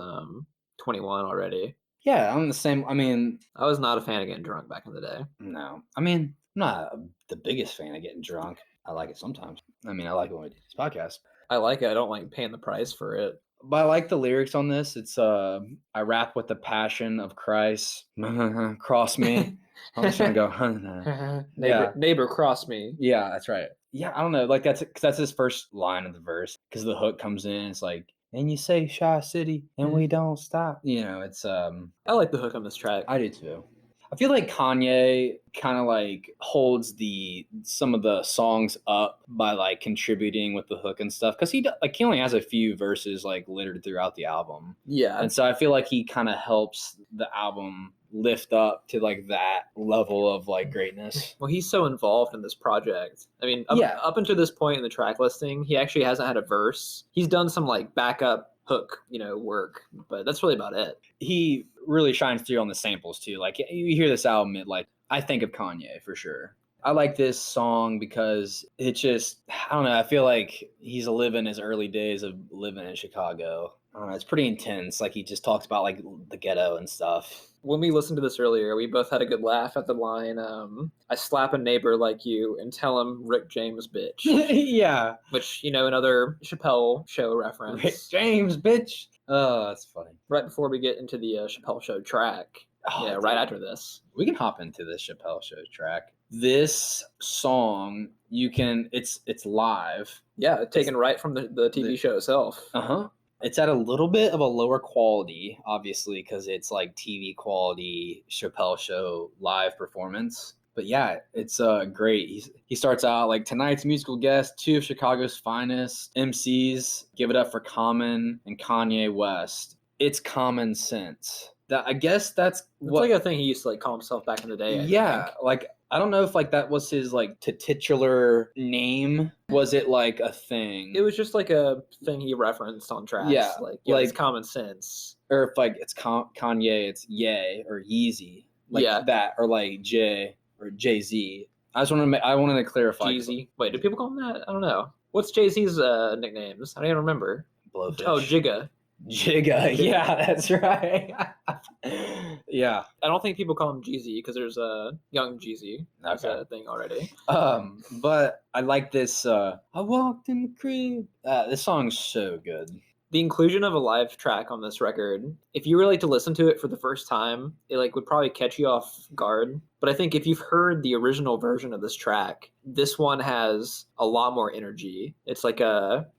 21 already. Yeah, I'm the same. I mean, I was not a fan of getting drunk back in the day. no. I mean, I'm not the biggest fan of getting drunk. I like it sometimes. I mean, I like it when we do this podcast. I like it. I don't like paying the price for it. But I like the lyrics on this. It's I rap with the passion of Christ. Cross me. I'm just trying to go. Neighbor cross me. Yeah, that's right. Yeah, I don't know. Like that's his first line of the verse because the hook comes in. It's like, and you say Shy City, and we don't stop. It's I like the hook on this track. I do too. I feel like Kanye kind of like holds some of the songs up by like contributing with the hook and stuff because he only has a few verses like littered throughout the album. Yeah. And so I feel like he kind of helps the album lift up to like that level of like greatness. Well, he's so involved in this project. I mean, up until this point in the track listing, he actually hasn't had a verse. He's done some like backup hook, work, but that's really about it. He really shines through on the samples too. Like you hear this album, I think of Kanye for sure. I like this song because it's just, I don't know, I feel like he's living his early days of living in Chicago. I don't know, it's pretty intense. Like he just talks about like the ghetto and stuff. When we listened to this earlier, we both had a good laugh at the line, I slap a neighbor like you and tell him Rick James bitch. Yeah. Which, another Chappelle show reference. Rick James bitch. Oh, that's funny. Right before we get into the Chappelle show track. Right after this. We can hop into this Chappelle show track. This song, it's live. Yeah, taken right from the TV show itself. Uh-huh. It's at a little bit of a lower quality, obviously, because it's like TV quality Chappelle show live performance. But yeah, it's great. He starts out like tonight's musical guest, two of Chicago's finest MCs. Give it up for Common and Kanye West. It's common sense. I guess that's what, like a thing he used to like call himself back in the day. I think. Like I don't know if like that was his like titular name. Was it like a thing? It was just like a thing he referenced on tracks. Yeah, like like common sense. Or if like it's Kanye, it's Ye or Yeezy, like that, or like J or Jay-Z. I wanted to clarify. Jeezy. Wait, do people call him that? I don't know. What's Jay-Z's nicknames? I don't even remember. Blowfish. Oh, Jigga. Jigga. Yeah, that's right. Yeah. I don't think people call him Jeezy because there's a young Jeezy. That's a thing already. But I like this. I walked in the crib. This song's so good. The inclusion of a live track on this record, if you were like to listen to it for the first time, it like would probably catch you off guard. But I think if you've heard the original version of this track, this one has a lot more energy. It's like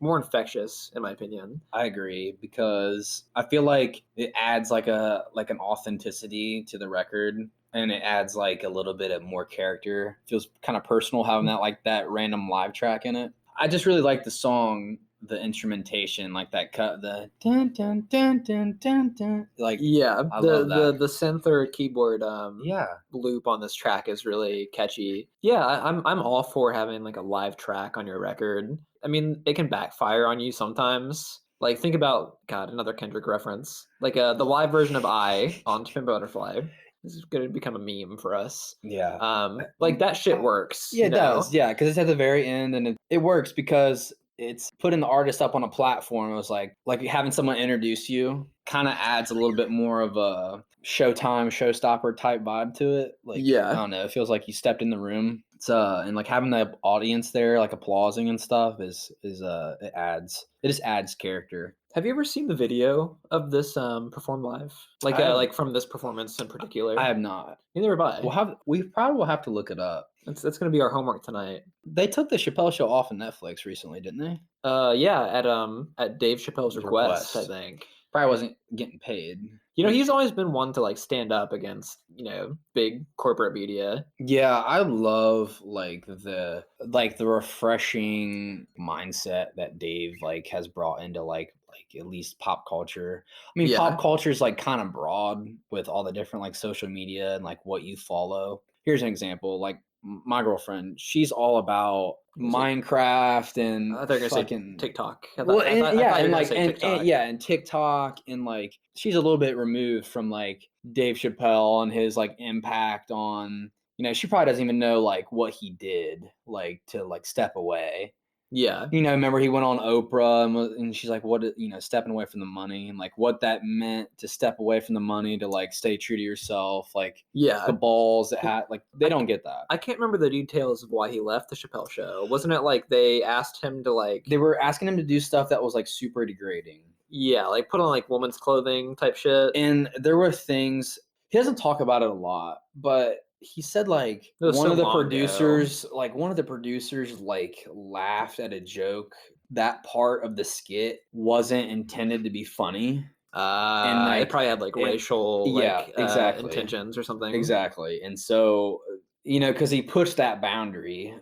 more infectious, in my opinion. I agree, because I feel like it adds like an authenticity to the record, and it adds like a little bit of more character. Feels kind of personal having that random live track in it. I just really like the song, the instrumentation, like that cut, the dun dun dun dun dun dun. Like, yeah, I love that. the synth or keyboard Yeah, loop on this track is really catchy. Yeah, I'm all for having like a live track on your record. I mean, it can backfire on you sometimes. Like think about another Kendrick reference, like the live version of "I" on "To Pimp a Butterfly." This is gonna become a meme for us. yeah. Like that shit works. Yeah, you it know? does. Yeah, because it's at the very end, and it works because it's putting the artist up on a platform. It was like having someone introduce you kind of adds a little bit more of a Showtime, showstopper type vibe to it. Like, Yeah. I don't know, it feels like you stepped in the room. It's and like having the audience there, like applauding and stuff, is it just adds character. Have you ever seen the video of this performed live? Like I have- like from this performance in particular? I have not. Neither have I. We probably will have to look it up. That's gonna be our homework tonight. They took the Chappelle Show off of Netflix recently, didn't they? Yeah, at Dave Chappelle's request, I think. Probably wasn't getting paid. You know, he's always been one to like stand up against, big corporate media. Yeah, I love like the refreshing mindset that Dave like has brought into like at least pop culture. I mean, Yeah. pop culture is like kind of broad with all the different like social media and like what you follow. Here's an example. Like my girlfriend, she's all about Minecraft and I thought you were gonna fucking say TikTok. Well, and TikTok. and TikTok, and like she's a little bit removed from like Dave Chappelle and his like impact on, she probably doesn't even know like what he did like to like step away. Yeah. Remember he went on Oprah and she's like, what, stepping away from the money and like what that meant to step away from the money to like stay true to yourself. Like, Yeah. the balls that had, like, they don't get that. I can't remember the details of why he left the Chappelle Show. Wasn't it like they asked him to like? They were asking him to do stuff that was like super degrading. Yeah, like put on like women's clothing type shit. And there were things, he doesn't talk about it a lot, but he said like one of the producers like laughed at a joke. That part of the skit wasn't intended to be funny. And it probably had like racial exactly. intentions or something. Exactly. And so, because he pushed that boundary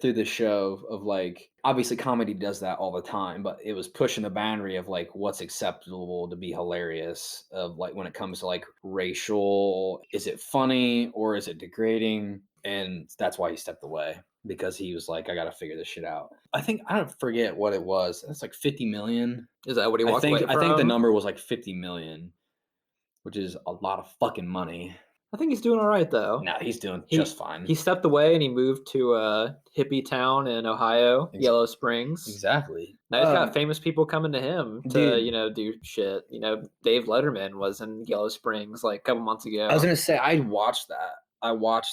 through the show of like, obviously comedy does that all the time, but it was pushing the boundary of like what's acceptable to be hilarious, of like when it comes to like racial, is it funny or is it degrading? And that's why he stepped away, because he was like, I got to figure this shit out. I don't forget what it was. It's like 50 million. Is that what he walked away from? I think the number was like 50 million, which is a lot of fucking money. I think he's doing all right though. No, he's doing just fine. He stepped away and he moved to a hippie town in Ohio, Yellow Springs. Exactly. Now he's got famous people coming to him to, do shit. Dave Letterman was in Yellow Springs like a couple months ago. I was gonna say I watched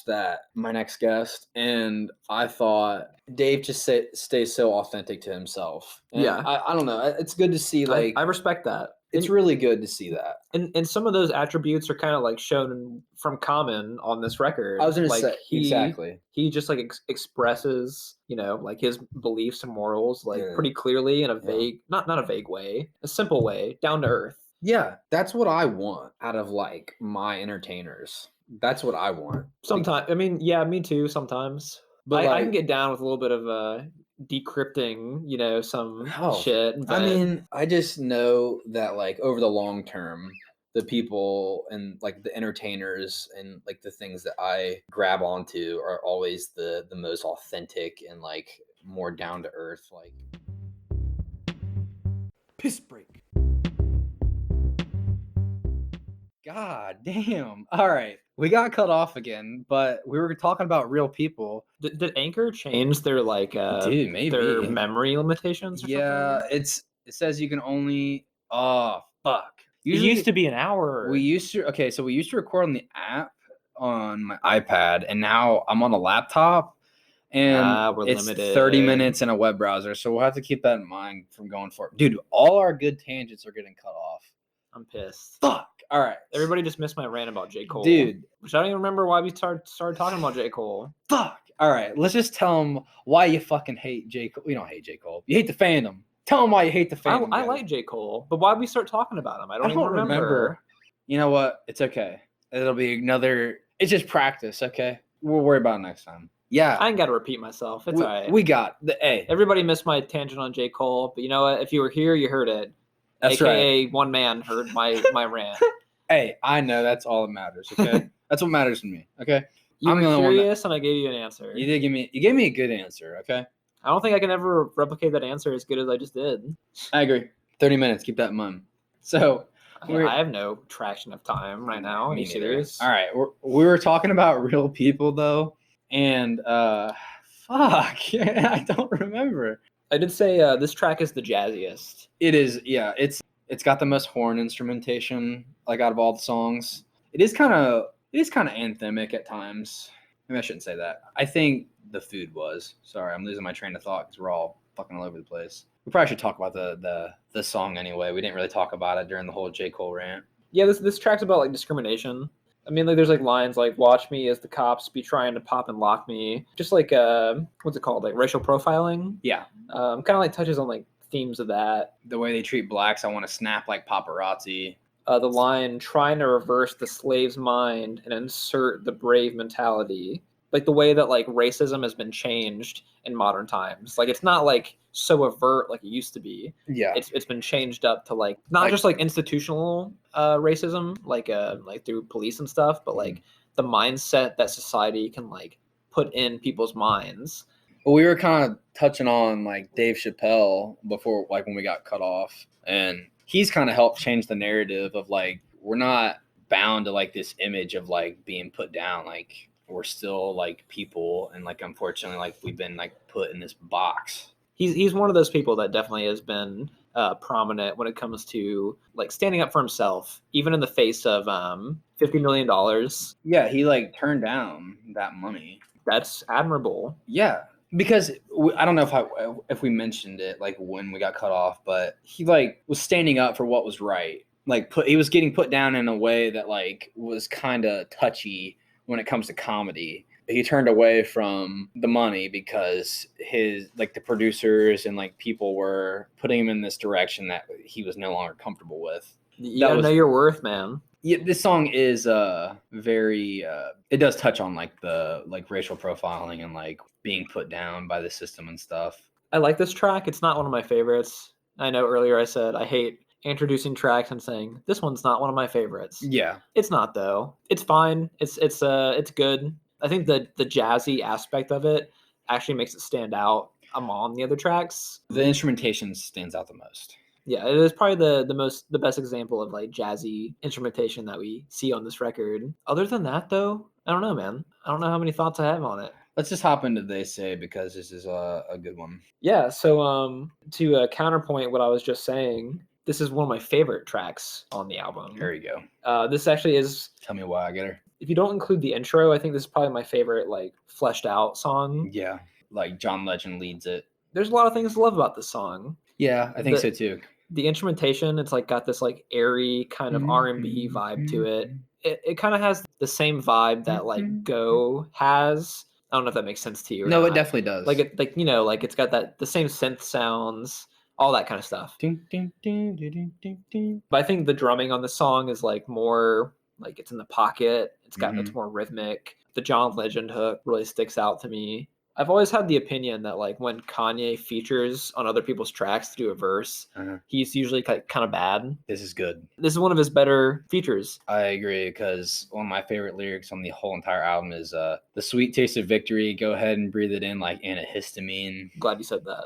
that, My Next Guest, and I thought Dave just stays so authentic to himself. And yeah, I don't know. It's good to see. Like, I respect that. It's really good to see that. And some of those attributes are kind of like shown from Common on this record. I was going to say, exactly. He just like expresses, like his beliefs and morals like pretty clearly in a vague, not a vague way, a simple way, down to earth. Yeah, that's what I want out of like my entertainers. That's what I want. Sometimes, I mean, yeah, me too. Sometimes, but I can get down with a little bit of decrypting, some shit. But... I mean, I just know that like over the long term, the people and like the entertainers and like the things that I grab onto are always the most authentic and like more down to earth. Like, piss break. God damn. All right. We got cut off again, but we were talking about real people. Did Anchor change their like maybe their memory limitations or something? It says you can only fuck. Usually, it used to be an hour. We used to record on the app on my iPad, and now I'm on a laptop, And We're it's limited. 30 minutes in a web browser, so we'll have to keep that in mind from going forward. Dude, all our good tangents are getting cut off. I'm pissed. Fuck. All right. Everybody just missed my rant about J. Cole. Dude. Which I don't even remember why we started talking about J. Cole. Fuck. All right. Let's just tell them why you fucking hate J. Cole. You don't hate J. Cole. You hate the fandom. Tell them why you hate the fandom. I like J. Cole, but why we start talking about him? I don't even remember. You know what? It's okay. It'll be another. It's just practice, okay? We'll worry about it next time. Yeah. I ain't got to repeat myself. It's all right. We got the A. Everybody missed my tangent on J. Cole, but you know what? If you were here, you heard it. That's AKA right. one man heard my rant. Hey, I know that's all that matters, okay? That's what matters to me, okay? You I'm were the only one curious, and I gave you an answer. You gave me a good answer, okay? I don't think I can ever replicate that answer as good as I just did. I agree. 30 minutes, keep that in mind. So I have no traction of time right now. Are you serious? All right, we were talking about real people though, and fuck, I don't remember. I did say this track is the jazziest. It is, yeah. It's got the most horn instrumentation, like out of all the songs. It is kind of anthemic at times. Maybe I shouldn't say that. I think the food was. Sorry, I'm losing my train of thought because we're all fucking all over the place. We probably should talk about the song anyway. We didn't really talk about it during the whole J. Cole rant. Yeah, this track's about like discrimination. I mean, like there's like lines like "Watch me as the cops be trying to pop and lock me," just like what's it called, like racial profiling. Yeah, kind of like touches on like themes of that. The way they treat blacks, I want to snap like paparazzi. The line "trying to reverse the slave's mind and insert the brave mentality," like the way that like racism has been changed in modern times. Like it's not like so overt like it used to be. Yeah, it's been changed up to like not just like institutional racism, like through police and stuff, but like the mindset that society can like put in people's minds. Well, we were kind of touching on like Dave Chapelle before, like when we got cut off, and he's kind of helped change the narrative of like we're not bound to like this image of like being put down. Like we're still like people, and like unfortunately, like we've been like put in this box. He's one of those people that definitely has been prominent when it comes to like standing up for himself, even in the face of $50 million. Yeah, he like turned down that money. That's admirable. Yeah, because I don't know if we mentioned it like when we got cut off, but he like was standing up for what was right. Like he was getting put down in a way that like was kind of touchy when it comes to comedy. He turned away from the money because his like the producers and like people were putting him in this direction that he was no longer comfortable with. You gotta know your worth, man. Yeah, this song is very it does touch on like the like racial profiling and like being put down by the system and stuff. I like this track. It's not one of my favorites. I know earlier I said I hate introducing tracks and saying this one's not one of my favorites. Yeah. It's not though. It's fine. It's good. I think the jazzy aspect of it actually makes it stand out among the other tracks. The instrumentation stands out the most. Yeah, it is probably the best example of like jazzy instrumentation that we see on this record. Other than that though, I don't know, man. I don't know how many thoughts I have on it. Let's just hop into They Say because this is a good one. Yeah, so to counterpoint what I was just saying, this is one of my favorite tracks on the album. There you go. This actually is. Tell me why I get her. If you don't include the intro, I think this is probably my favorite like fleshed out song. Yeah, like John Legend leads it. There's a lot of things to love about this song. Yeah, I think so too. The instrumentation, it's like got this like airy kind of R&B vibe to it. It kind of has the same vibe that like Go has. I don't know if that makes sense to you. No, it definitely does. Like it's got the same synth sounds, all that kind of stuff. But I think the drumming on the song is like more like it's in the pocket. It's more rhythmic. The John Legend hook really sticks out to me. I've always had the opinion that like when Kanye features on other people's tracks to do a verse, he's usually kind of bad. This is good. This is one of his better features. I agree because one of my favorite lyrics on the whole entire album is the sweet taste of victory. Go ahead and breathe it in like antihistamine. Glad you said that.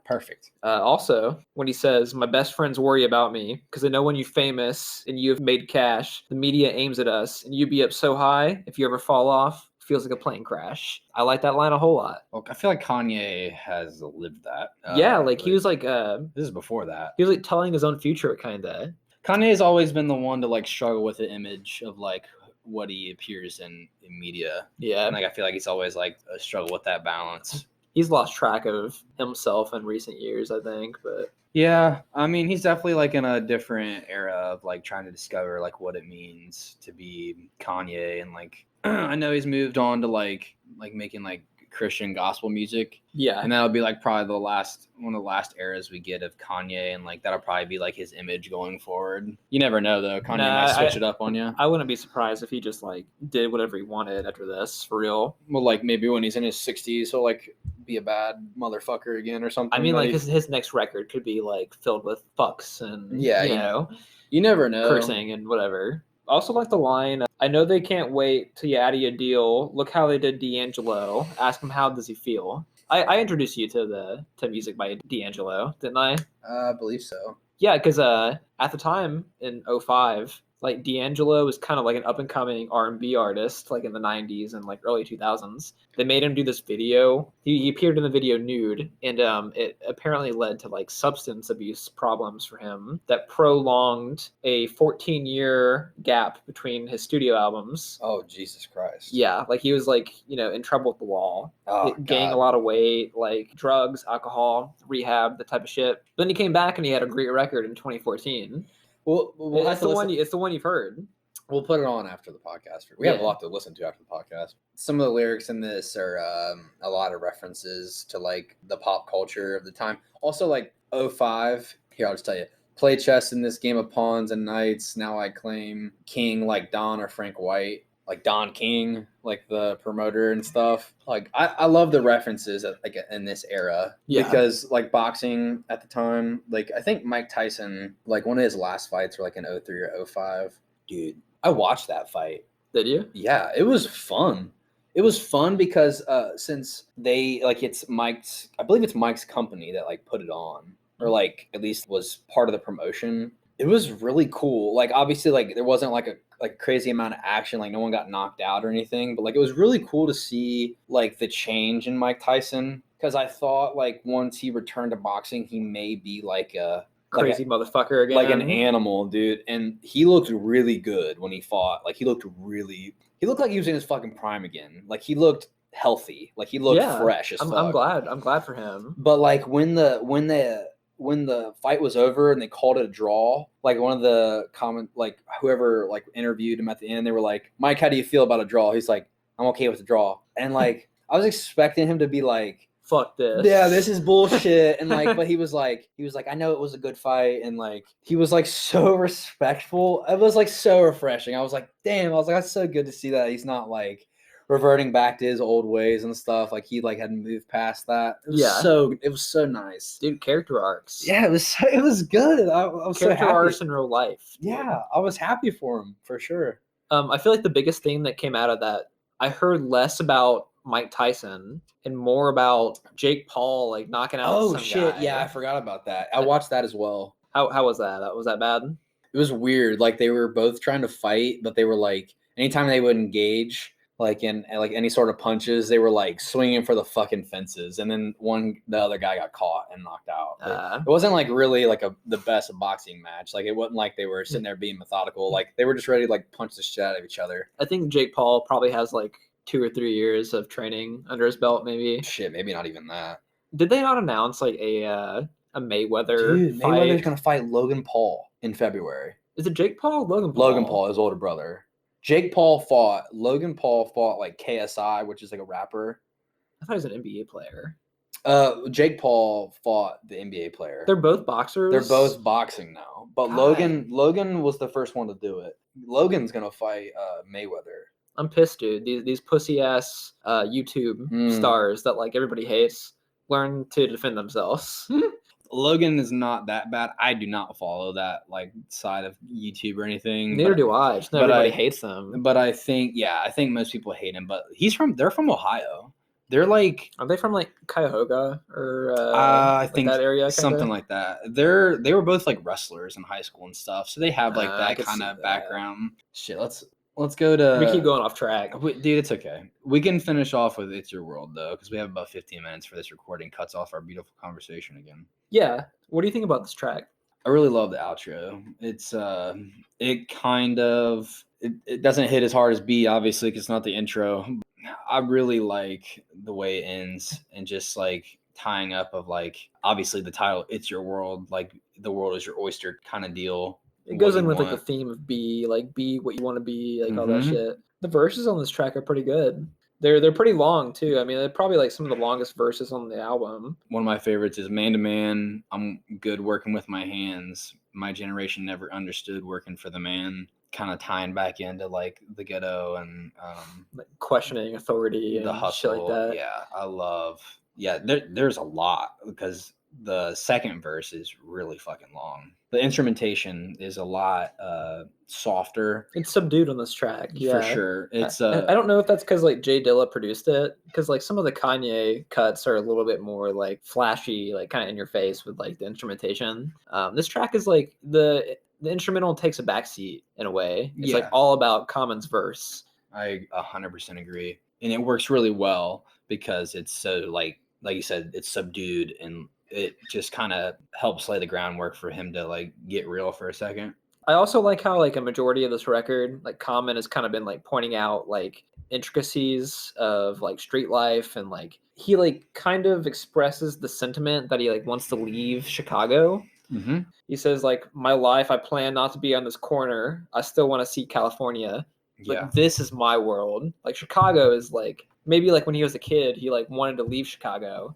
Perfect. Also, when he says, "My best friends worry about me because they know when you're famous and you have made cash, the media aims at us and you be up so high if you ever fall off. Feels like a plane crash." I like that line a whole lot. Well, I feel like Kanye has lived that. Yeah, like he was like this is before that. He was like telling his own future, kind of. Kanye has always been the one to like struggle with the image of like what he appears in media. Yeah. And like I feel like he's always like a struggle with that balance. He's lost track of himself in recent years, I think, but yeah, I mean, he's definitely like in a different era of like trying to discover like what it means to be Kanye, and like I know he's moved on to like making like Christian gospel music. yeah. And that'll be like probably one of the last eras we get of Kanye, and like that'll probably be like his image going forward. You never know though. Kanye might switch it up on you. I wouldn't be surprised if he just like did whatever he wanted after this, for real. Well, like maybe when he's in his 60s, he'll like be a bad motherfucker again or something. I mean, like his next record could be like filled with fucks and Yeah, you know, you never know. cursing and whatever. Also like the line, I know they can't wait till you add you a deal. Look how they did D'Angelo. Ask him how does he feel. I introduced you to music by D'Angelo, didn't I? I believe so. Yeah, because at the time in 05, like D'Angelo was kind of like an up and coming R&B artist, like in the 90s and like early 2000s. They made him do this video. He appeared in the video nude, and it apparently led to like substance abuse problems for him that prolonged a 14-year gap between his studio albums. Oh, Jesus Christ. Yeah, like he was like, you know, in trouble with the law, gaining a lot of weight, like drugs, alcohol, rehab, the type of shit. Then he came back and he had a great record in 2014. Well, It's the one you've heard. We'll put it on after the podcast. We have a lot to listen to after the podcast. Some of the lyrics in this are a lot of references to like the pop culture of the time. Also, like 05. Here, I'll just tell you. Play chess in this game of pawns and knights. Now I claim king like Don or Frank White. Like Don King, like the promoter and stuff. Like I love the references like in this era. Yeah. Because like boxing at the time, like I think Mike Tyson, like one of his last fights were like in 03 or 05. Dude, I watched that fight. Did you? Yeah, it was fun. It was fun because since they like I believe it's Mike's company that like put it on, or like at least was part of the promotion. It was really cool. Like obviously like there wasn't like a crazy amount of action, like no one got knocked out or anything, but like it was really cool to see like the change in Mike Tyson, because I thought like once he returned to boxing he may be like a crazy motherfucker again, like an animal, dude. And he looked really good when he fought. Like he looked like he was in his fucking prime again. Like he looked healthy, like he looked fresh as fuck. I'm glad for him. But like when the fight was over and they called it a draw, like one of the whoever like interviewed him at the end, they were like, Mike, how do you feel about a draw? He's like, I'm okay with the draw. And like I was expecting him to be like, fuck this. Yeah, this is bullshit. And like, but he was like, I know it was a good fight. And like, he was like so respectful. It was like so refreshing. I was like, damn, that's so good to see that he's not like reverting back to his old ways and stuff. Like he like hadn't moved past that. It was so nice. Dude, character arcs. Yeah, it was good. I was character so happy. arcs in real life. Dude. Yeah, I was happy for him for sure. I feel like the biggest thing that came out of that, I heard less about Mike Tyson and more about Jake Paul like knocking out some shit, guy. Yeah, I forgot about that. I watched that as well. How was that? Was that bad? It was weird. Like they were both trying to fight, but they were like anytime they would engage like in like any sort of punches, they were like swinging for the fucking fences, and then the other guy got caught and knocked out. It wasn't like really like the best boxing match. Like it wasn't like they were sitting there being methodical. Like they were just ready to like punch the shit out of each other. I think Jake Paul probably has like 2 or 3 years of training under his belt, maybe. Shit, maybe not even that. Did they not announce like a Mayweather fight? Mayweather's gonna fight Logan Paul in February. Is it Jake Paul? Logan Paul, his older brother. Logan Paul fought like KSI, which is like a rapper. I thought he was an NBA player. Jake Paul fought the NBA player. They're both boxers. They're both boxing now, but God. Logan was the first one to do it. Logan's gonna fight Mayweather. I'm pissed, dude. These pussy ass YouTube stars that like everybody hates learn to defend themselves. Logan is not that bad. I do not follow that like side of YouTube or anything. Neither do I. Just know everybody hates them. But I think most people hate him. But they're from Ohio. They're like, are they from like Cuyahoga or I think that area? Something like that. They were both like wrestlers in high school and stuff, so they have like that kind of background. Shit, let's go to. We keep going off track, dude. It's okay. We can finish off with "It's Your World" though, because we have about 15 minutes for this recording. Cuts off our beautiful conversation again. Yeah. What do you think about this track? I really love the outro. It's it doesn't hit as hard as B, obviously, because it's not the intro. I really like the way it ends and just like tying up of like obviously the title, It's Your World, like the world is your oyster kind of deal. It goes in with like the theme of be what you want to be, like all that shit. The verses on this track are pretty good. They're pretty long too. I mean, they're probably like some of the longest verses on the album. One of my favorites is Man to Man. I'm good working with my hands. My generation never understood working for the man. Kind of tying back into like the ghetto and like questioning authority and the hustle. shit like that. Yeah, I love. Yeah, there's a lot because the second verse is really fucking long. The instrumentation is a lot softer. It's subdued on this track, yeah, for sure. It's I don't know if that's because like J-Dilla produced it, because like some of the Kanye cuts are a little bit more like flashy, like kind of in your face with like the instrumentation. This track is like the instrumental takes a backseat in a way. It's like all about Common's verse. I 100% agree, and it works really well because it's so like you said, it's subdued and it just kind of helps lay the groundwork for him to like get real for a second. I also like how like a majority of this record, like Common has kind of been like pointing out like intricacies of like street life, and like he like kind of expresses the sentiment that he like wants to leave Chicago. Mm-hmm. He says like, my life, I plan not to be on this corner. I still want to see California. Like this is my world. Like Chicago is like, maybe like when he was a kid, he like wanted to leave Chicago.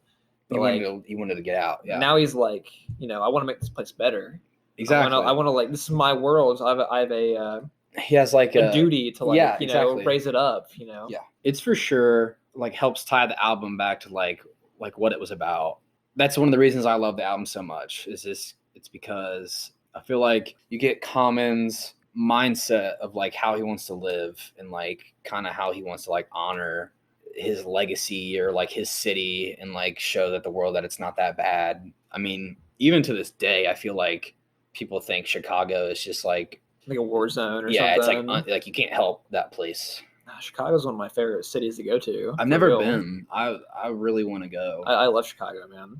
But he wanted to get out. Yeah. Now he's like, you know, I want to make this place better. Exactly. I want to like, this is my world. I have a he has like a duty to like, know, raise it up, you know? Yeah. It's for sure like helps tie the album back to like what it was about. That's one of the reasons I love the album so much it's because I feel like you get Common's mindset of like how he wants to live and like kind of how he wants to like honor his legacy or like his city and like show that the world that it's not that bad. I mean, even to this day, I feel like people think Chicago is just like a war zone or something. Yeah, it's like you can't help that place. Chicago's one of my favorite cities to go to. I've never been. I really want to go. I love Chicago, man.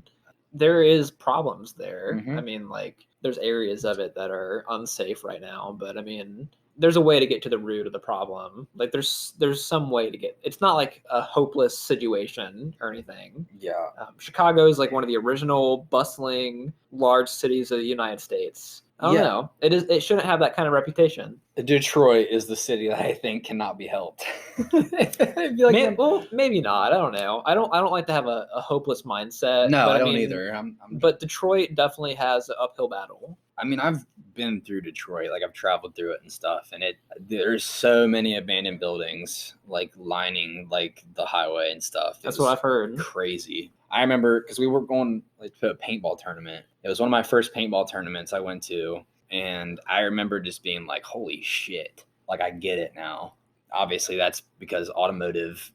There is problems there. Mm-hmm. I mean, like there's areas of it that are unsafe right now, but I mean, there's a way to get to the root of the problem. Like there's some way to get. It's not like a hopeless situation or anything. Yeah. Chicago is like one of the original bustling large cities of the United States. I don't know. It shouldn't have that kind of reputation. Detroit is the city that I think cannot be helped. Well, maybe not. I don't know. I don't like to have a hopeless mindset. No, I don't either. But Detroit definitely has an uphill battle. I mean, I've been through Detroit, like I've traveled through it and stuff, and there's so many abandoned buildings like lining like the highway and stuff. That's what I've heard. Crazy. I remember because we were going like to a paintball tournament. It was one of my first paintball tournaments I went to, and I remember just being like, "Holy shit!" Like I get it now. Obviously, that's because automotive,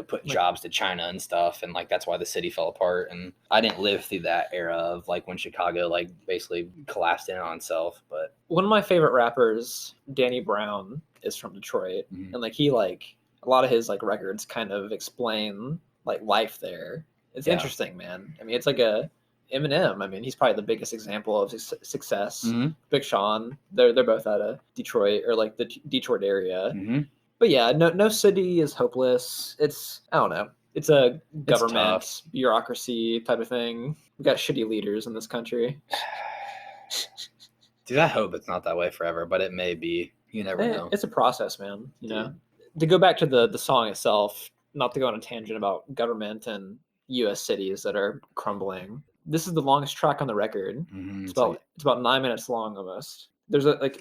put jobs to China and stuff, and like that's why the city fell apart. And I didn't live through that era of like when Chicago like basically collapsed in on itself. But one of my favorite rappers, Danny Brown, is from Detroit, and like he like a lot of his like records kind of explain like life there. It's interesting, man. I mean, it's like a Eminem. I mean, he's probably the biggest example of success. Mm-hmm. Big Sean, they're both out of Detroit or like the Detroit area. Mm-hmm. But yeah, no city is hopeless. It's, I don't know. It's a government bureaucracy type of thing. We got shitty leaders in this country. Dude, I hope it's not that way forever, but it may be. You never know. It's a process, man. You know. To go back to the song itself, not to go on a tangent about government and U.S. cities that are crumbling. This is the longest track on the record. Mm-hmm. It's about 9 minutes long almost. There's an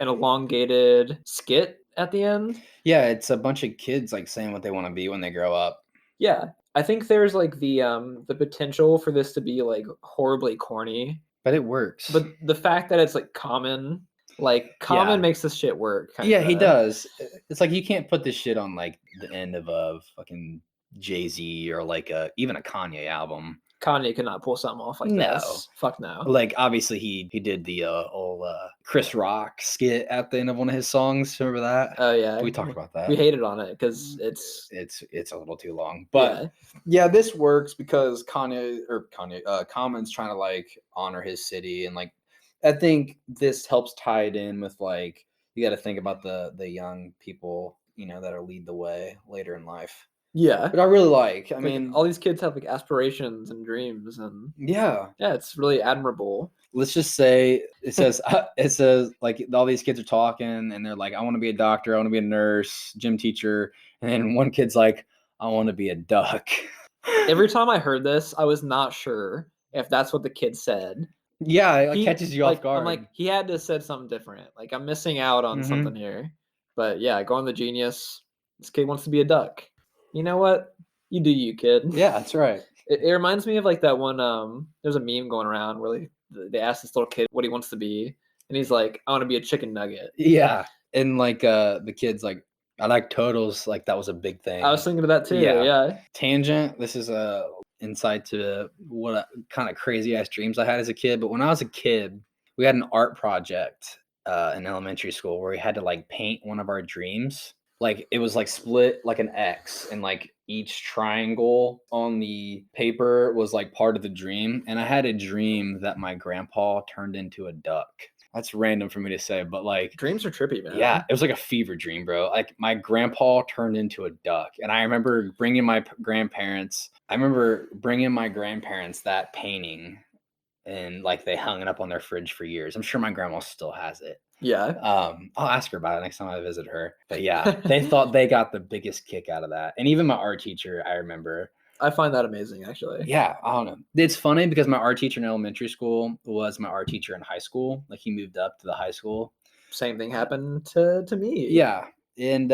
elongated skit at the end. Yeah, it's a bunch of kids like saying what they want to be when they grow up. Yeah, I think there's like the potential for this to be like horribly corny, but it works. But the fact that it's like Common makes this shit work. Yeah, he does. It's like you can't put this shit on like the end of a fucking Jay-Z or like even a Kanye album. Kanye could not pull something off like this. Fuck no. Like obviously he did the old Chris Rock skit at the end of one of his songs. Remember that? Oh yeah. We talked about that. We hated on it because it's a little too long. But yeah, this works because Common's trying to like honor his city, and like I think this helps tie it in with like you got to think about the young people, that'll lead the way later in life. Yeah. But I really like. I Like, mean, all these kids have like aspirations and dreams, and yeah. it's really admirable. Let's just say it says like all these kids are talking and they're like, I want to be a doctor, I want to be a nurse, gym teacher, and then one kid's like, I want to be a duck. Every time I heard this, I was not sure if that's what the kid said. Yeah, it catches you off guard. I'm like, he had to have said something different. Like, I'm missing out on something here. But yeah, going the genius. This kid wants to be a duck. You know what? You do you, kid. Yeah, that's right. It reminds me of like that one. There's a meme going around where they ask this little kid what he wants to be, and he's like, I want to be a chicken nugget. Yeah, and like the kid's like, I like turtles. Like that was a big thing. I was thinking of that too. Yeah. Tangent. This is a insight to what kind of crazy ass dreams I had as a kid. But when I was a kid, we had an art project in elementary school where we had to like paint one of our dreams. Like it was like split like an X, and like each triangle on the paper was like part of the dream. And I had a dream that my grandpa turned into a duck. That's random for me to say, but like dreams are trippy, man. Yeah, it was like a fever dream, bro. Like my grandpa turned into a duck, and I remember bringing my grandparents. That painting, and like they hung it up on their fridge for years. I'm sure my grandma still has it. Yeah. I'll ask her about it next time I visit her. But yeah, they thought they got the biggest kick out of that, and even my art teacher, I remember. I find that amazing, actually. Yeah, I don't know. It's funny because my art teacher in elementary school was my art teacher in high school. Like he moved up to the high school. Same thing happened to me. Yeah, and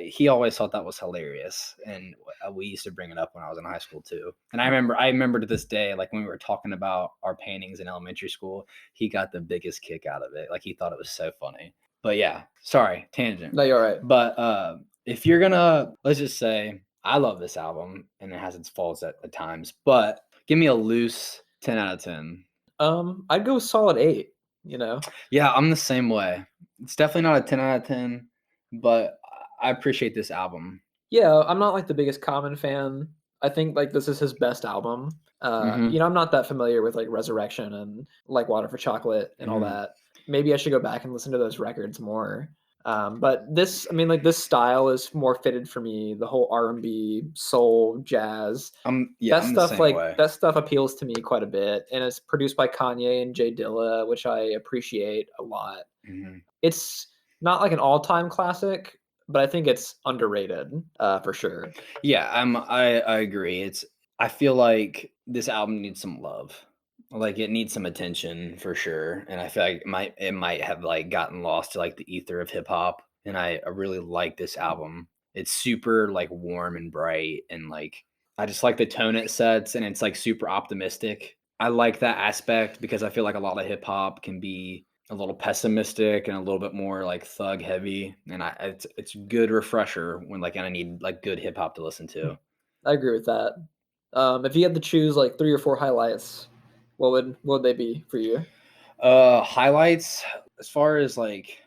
he always thought that was hilarious, and we used to bring it up when I was in high school too. And I remember to this day, like when we were talking about our paintings in elementary school, he got the biggest kick out of it. Like he thought it was so funny. But yeah, sorry, tangent. No, you're right. But if you're gonna, let's just say, I love this album, and it has its faults at times, but give me a loose 10 out of 10. I'd go solid 8, Yeah, I'm the same way. It's definitely not a 10 out of 10, but I appreciate this album. Yeah, I'm not like the biggest Common fan. I think like this is his best album. I'm not that familiar with like Resurrection and like Water for Chocolate and all that. Maybe I should go back and listen to those records more. But this style is more fitted for me. The whole R&B, soul, jazz, that stuff appeals to me quite a bit. And it's produced by Kanye and J-Dilla, which I appreciate a lot. It's not like an all-time classic, but I think it's underrated for sure. Yeah, I agree. I feel like this album needs some love. Like it needs some attention for sure, and I feel like it might have like gotten lost to like the ether of hip hop. And I really like this album. It's super like warm and bright, and like I just like the tone it sets, and it's like super optimistic. I like that aspect because I feel like a lot of hip hop can be a little pessimistic and a little bit more like thug heavy, and it's a good refresher when like I need like good hip hop to listen to. I agree with that. If you had to choose like 3 or 4 highlights, what would they be for you? Highlights, as far as like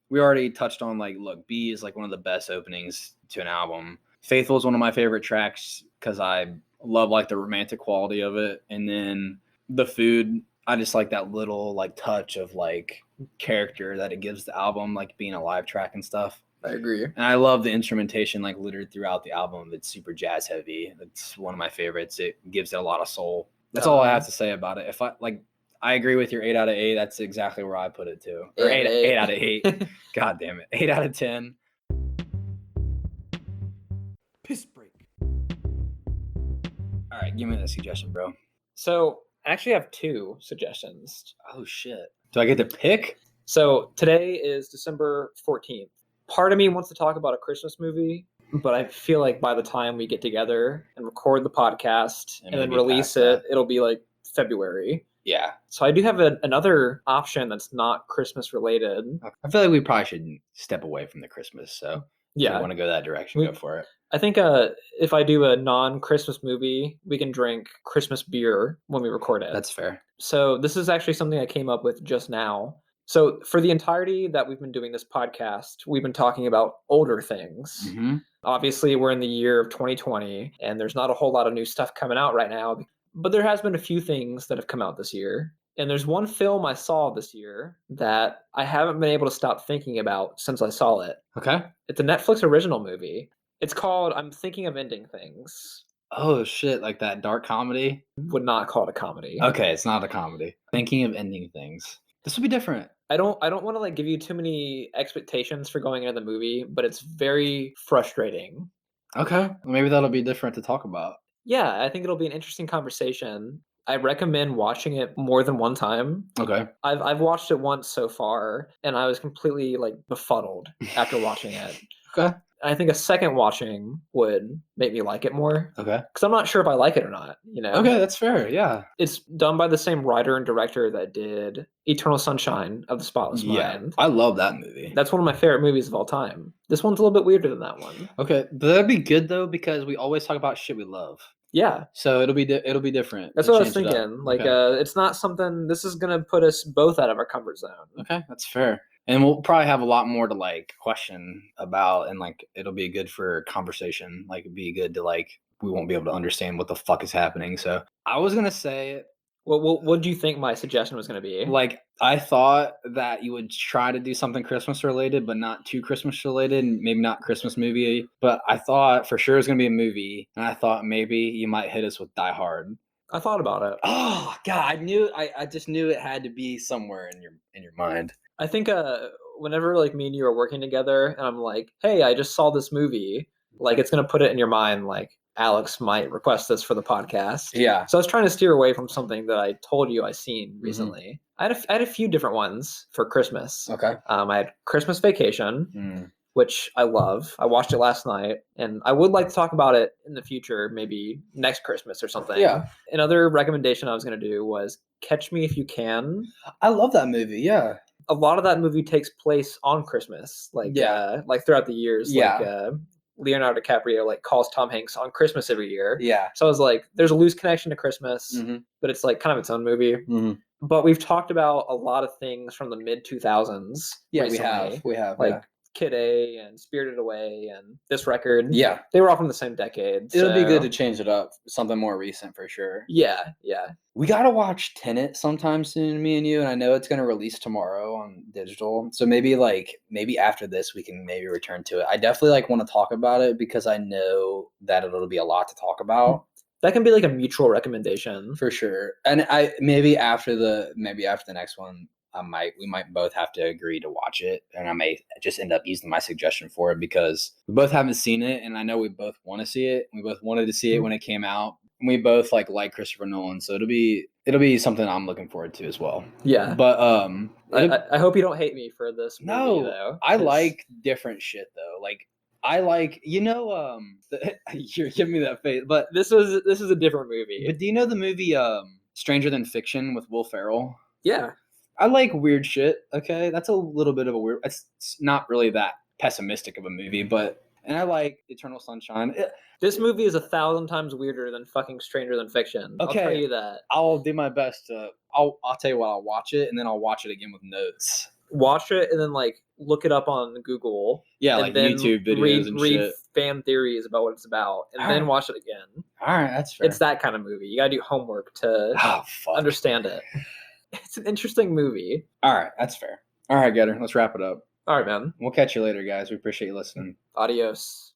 we already touched on, like look, B is like one of the best openings to an album. Faithful is one of my favorite tracks because I love like the romantic quality of it, and then the food, I just like that little like touch of like character that it gives the album, like being a live track and stuff. I agree. And I love the instrumentation like littered throughout the album. It's super jazz heavy. It's one of my favorites. It gives it a lot of soul. That's all I have to say about it. I agree with your 8 out of 8. That's exactly where I put it too. Or 8 out of 8. God damn it. 8 out of 10. Piss break. All right, give me that suggestion, bro. So I actually have 2 suggestions. Oh shit. Do I get to pick? So today is December 14th. Part of me wants to talk about a Christmas movie, but I feel like by the time we get together and record the podcast and then release it, it'll be like February. Yeah. So I do have another option that's not Christmas related. I feel like we probably should step away from the Christmas. So yeah, if you want to go that direction, go for it. I think if I do a non-Christmas movie, we can drink Christmas beer when we record it. That's fair. So this is actually something I came up with just now. So for the entirety that we've been doing this podcast, we've been talking about older things. Mm-hmm. Obviously, we're in the year of 2020, and there's not a whole lot of new stuff coming out right now. But there has been a few things that have come out this year. And there's one film I saw this year that I haven't been able to stop thinking about since I saw it. Okay. It's a Netflix original movie. It's called I'm Thinking of Ending Things. Oh shit, like that dark comedy? Would not call it a comedy. Okay, it's not a comedy. Thinking of ending things. This will be different. I don't want to like give you too many expectations for going into the movie, but it's very frustrating. Okay. Well, maybe that'll be different to talk about. Yeah, I think it'll be an interesting conversation. I recommend watching it more than one time. Okay. I've watched it once so far, and I was completely like befuddled after watching it. Okay. I think a second watching would make me like it more. Okay. Because I'm not sure if I like it or not, you know? Okay, that's fair. Yeah. It's done by the same writer and director that did Eternal Sunshine of the Spotless Mind. I love that movie. That's one of my favorite movies of all time. This one's a little bit weirder than that one. Okay, but that'd be good though because we always talk about shit we love. Yeah. So it'll be different. That's We'll what I was change it up. thinking. Like, Okay. it's not something. This is gonna put us both out of our comfort zone. Okay, that's fair. And we'll probably have a lot more to like question about, and like it'll be good for conversation. Like it'd be good to like we won't be able to understand what the fuck is happening. So I was gonna say, What do you think my suggestion was gonna be? like I thought that you would try to do something Christmas related, but not too Christmas related, and maybe not Christmas movie. But I thought for sure it was gonna be a movie, and I thought maybe you might hit us with Die Hard. I thought about it. Oh God, I just knew it had to be somewhere in your mind. I think whenever like me and you are working together, and I'm like, hey, I just saw this movie. Like, it's gonna put it in your mind. Like, Alex might request this for the podcast. Yeah. So I was trying to steer away from something that I told you I seen recently. I had a few different ones for Christmas. Okay. I had Christmas Vacation, Mm. which I love. I watched it last night, and I would like to talk about it in the future, maybe next Christmas or something. Yeah. Another recommendation I was going to do was Catch Me If You Can. I love that movie. Yeah. A lot of that movie takes place on Christmas, like like throughout the years. Yeah. Like Leonardo DiCaprio like calls Tom Hanks on Christmas every year. Yeah. So I was like, there's a loose connection to Christmas, Mhm. but it's like kind of its own movie. Mhm. But we've talked about a lot of things from the mid 2000s. Yeah, recently. we have. Like Kid A and Spirited Away and this record. Yeah. They were all from the same decade. It'll be good so- to change it up, something more recent for sure. Yeah. We gotta watch Tenet sometime soon, me and you, and I know it's gonna release tomorrow on digital. So maybe after this we can maybe return to it. I definitely like want to talk about it because I know that it'll be a lot to talk about. That can be like a mutual recommendation. For sure. And I maybe after the next one, we might both have to agree to watch it, and I may just end up using my suggestion for it because we both haven't seen it, and I know we both want to see it. We both wanted to see it when it came out. And we both like Christopher Nolan, so it'll be something I'm looking forward to as well. Yeah. But I hope you don't hate me for this movie, no, though. I like different shit though. Like I like you're giving me that face, but this is a different movie. But do you know the movie Stranger Than Fiction with Will Ferrell? Yeah. I like weird shit. Okay, that's a little bit of a weird. It's not really that pessimistic of a movie, and I like Eternal Sunshine. This movie is 1,000 times weirder than fucking Stranger Than Fiction. Okay. I'll tell you that. I'll do my best to. I'll tell you what. I'll watch it and then I'll watch it again with notes. Watch it and then like look it up on Google. Yeah, and like then YouTube videos read, and read shit. fan theories about what it's about, and then Alright. watch it again. All right, that's fair. It's that kind of movie. You gotta do homework to Oh fuck. understand it. It's an interesting movie. All right, that's fair. All right, Getter. Let's wrap it up. All right, man. We'll catch you later, guys. We appreciate you listening. Adios.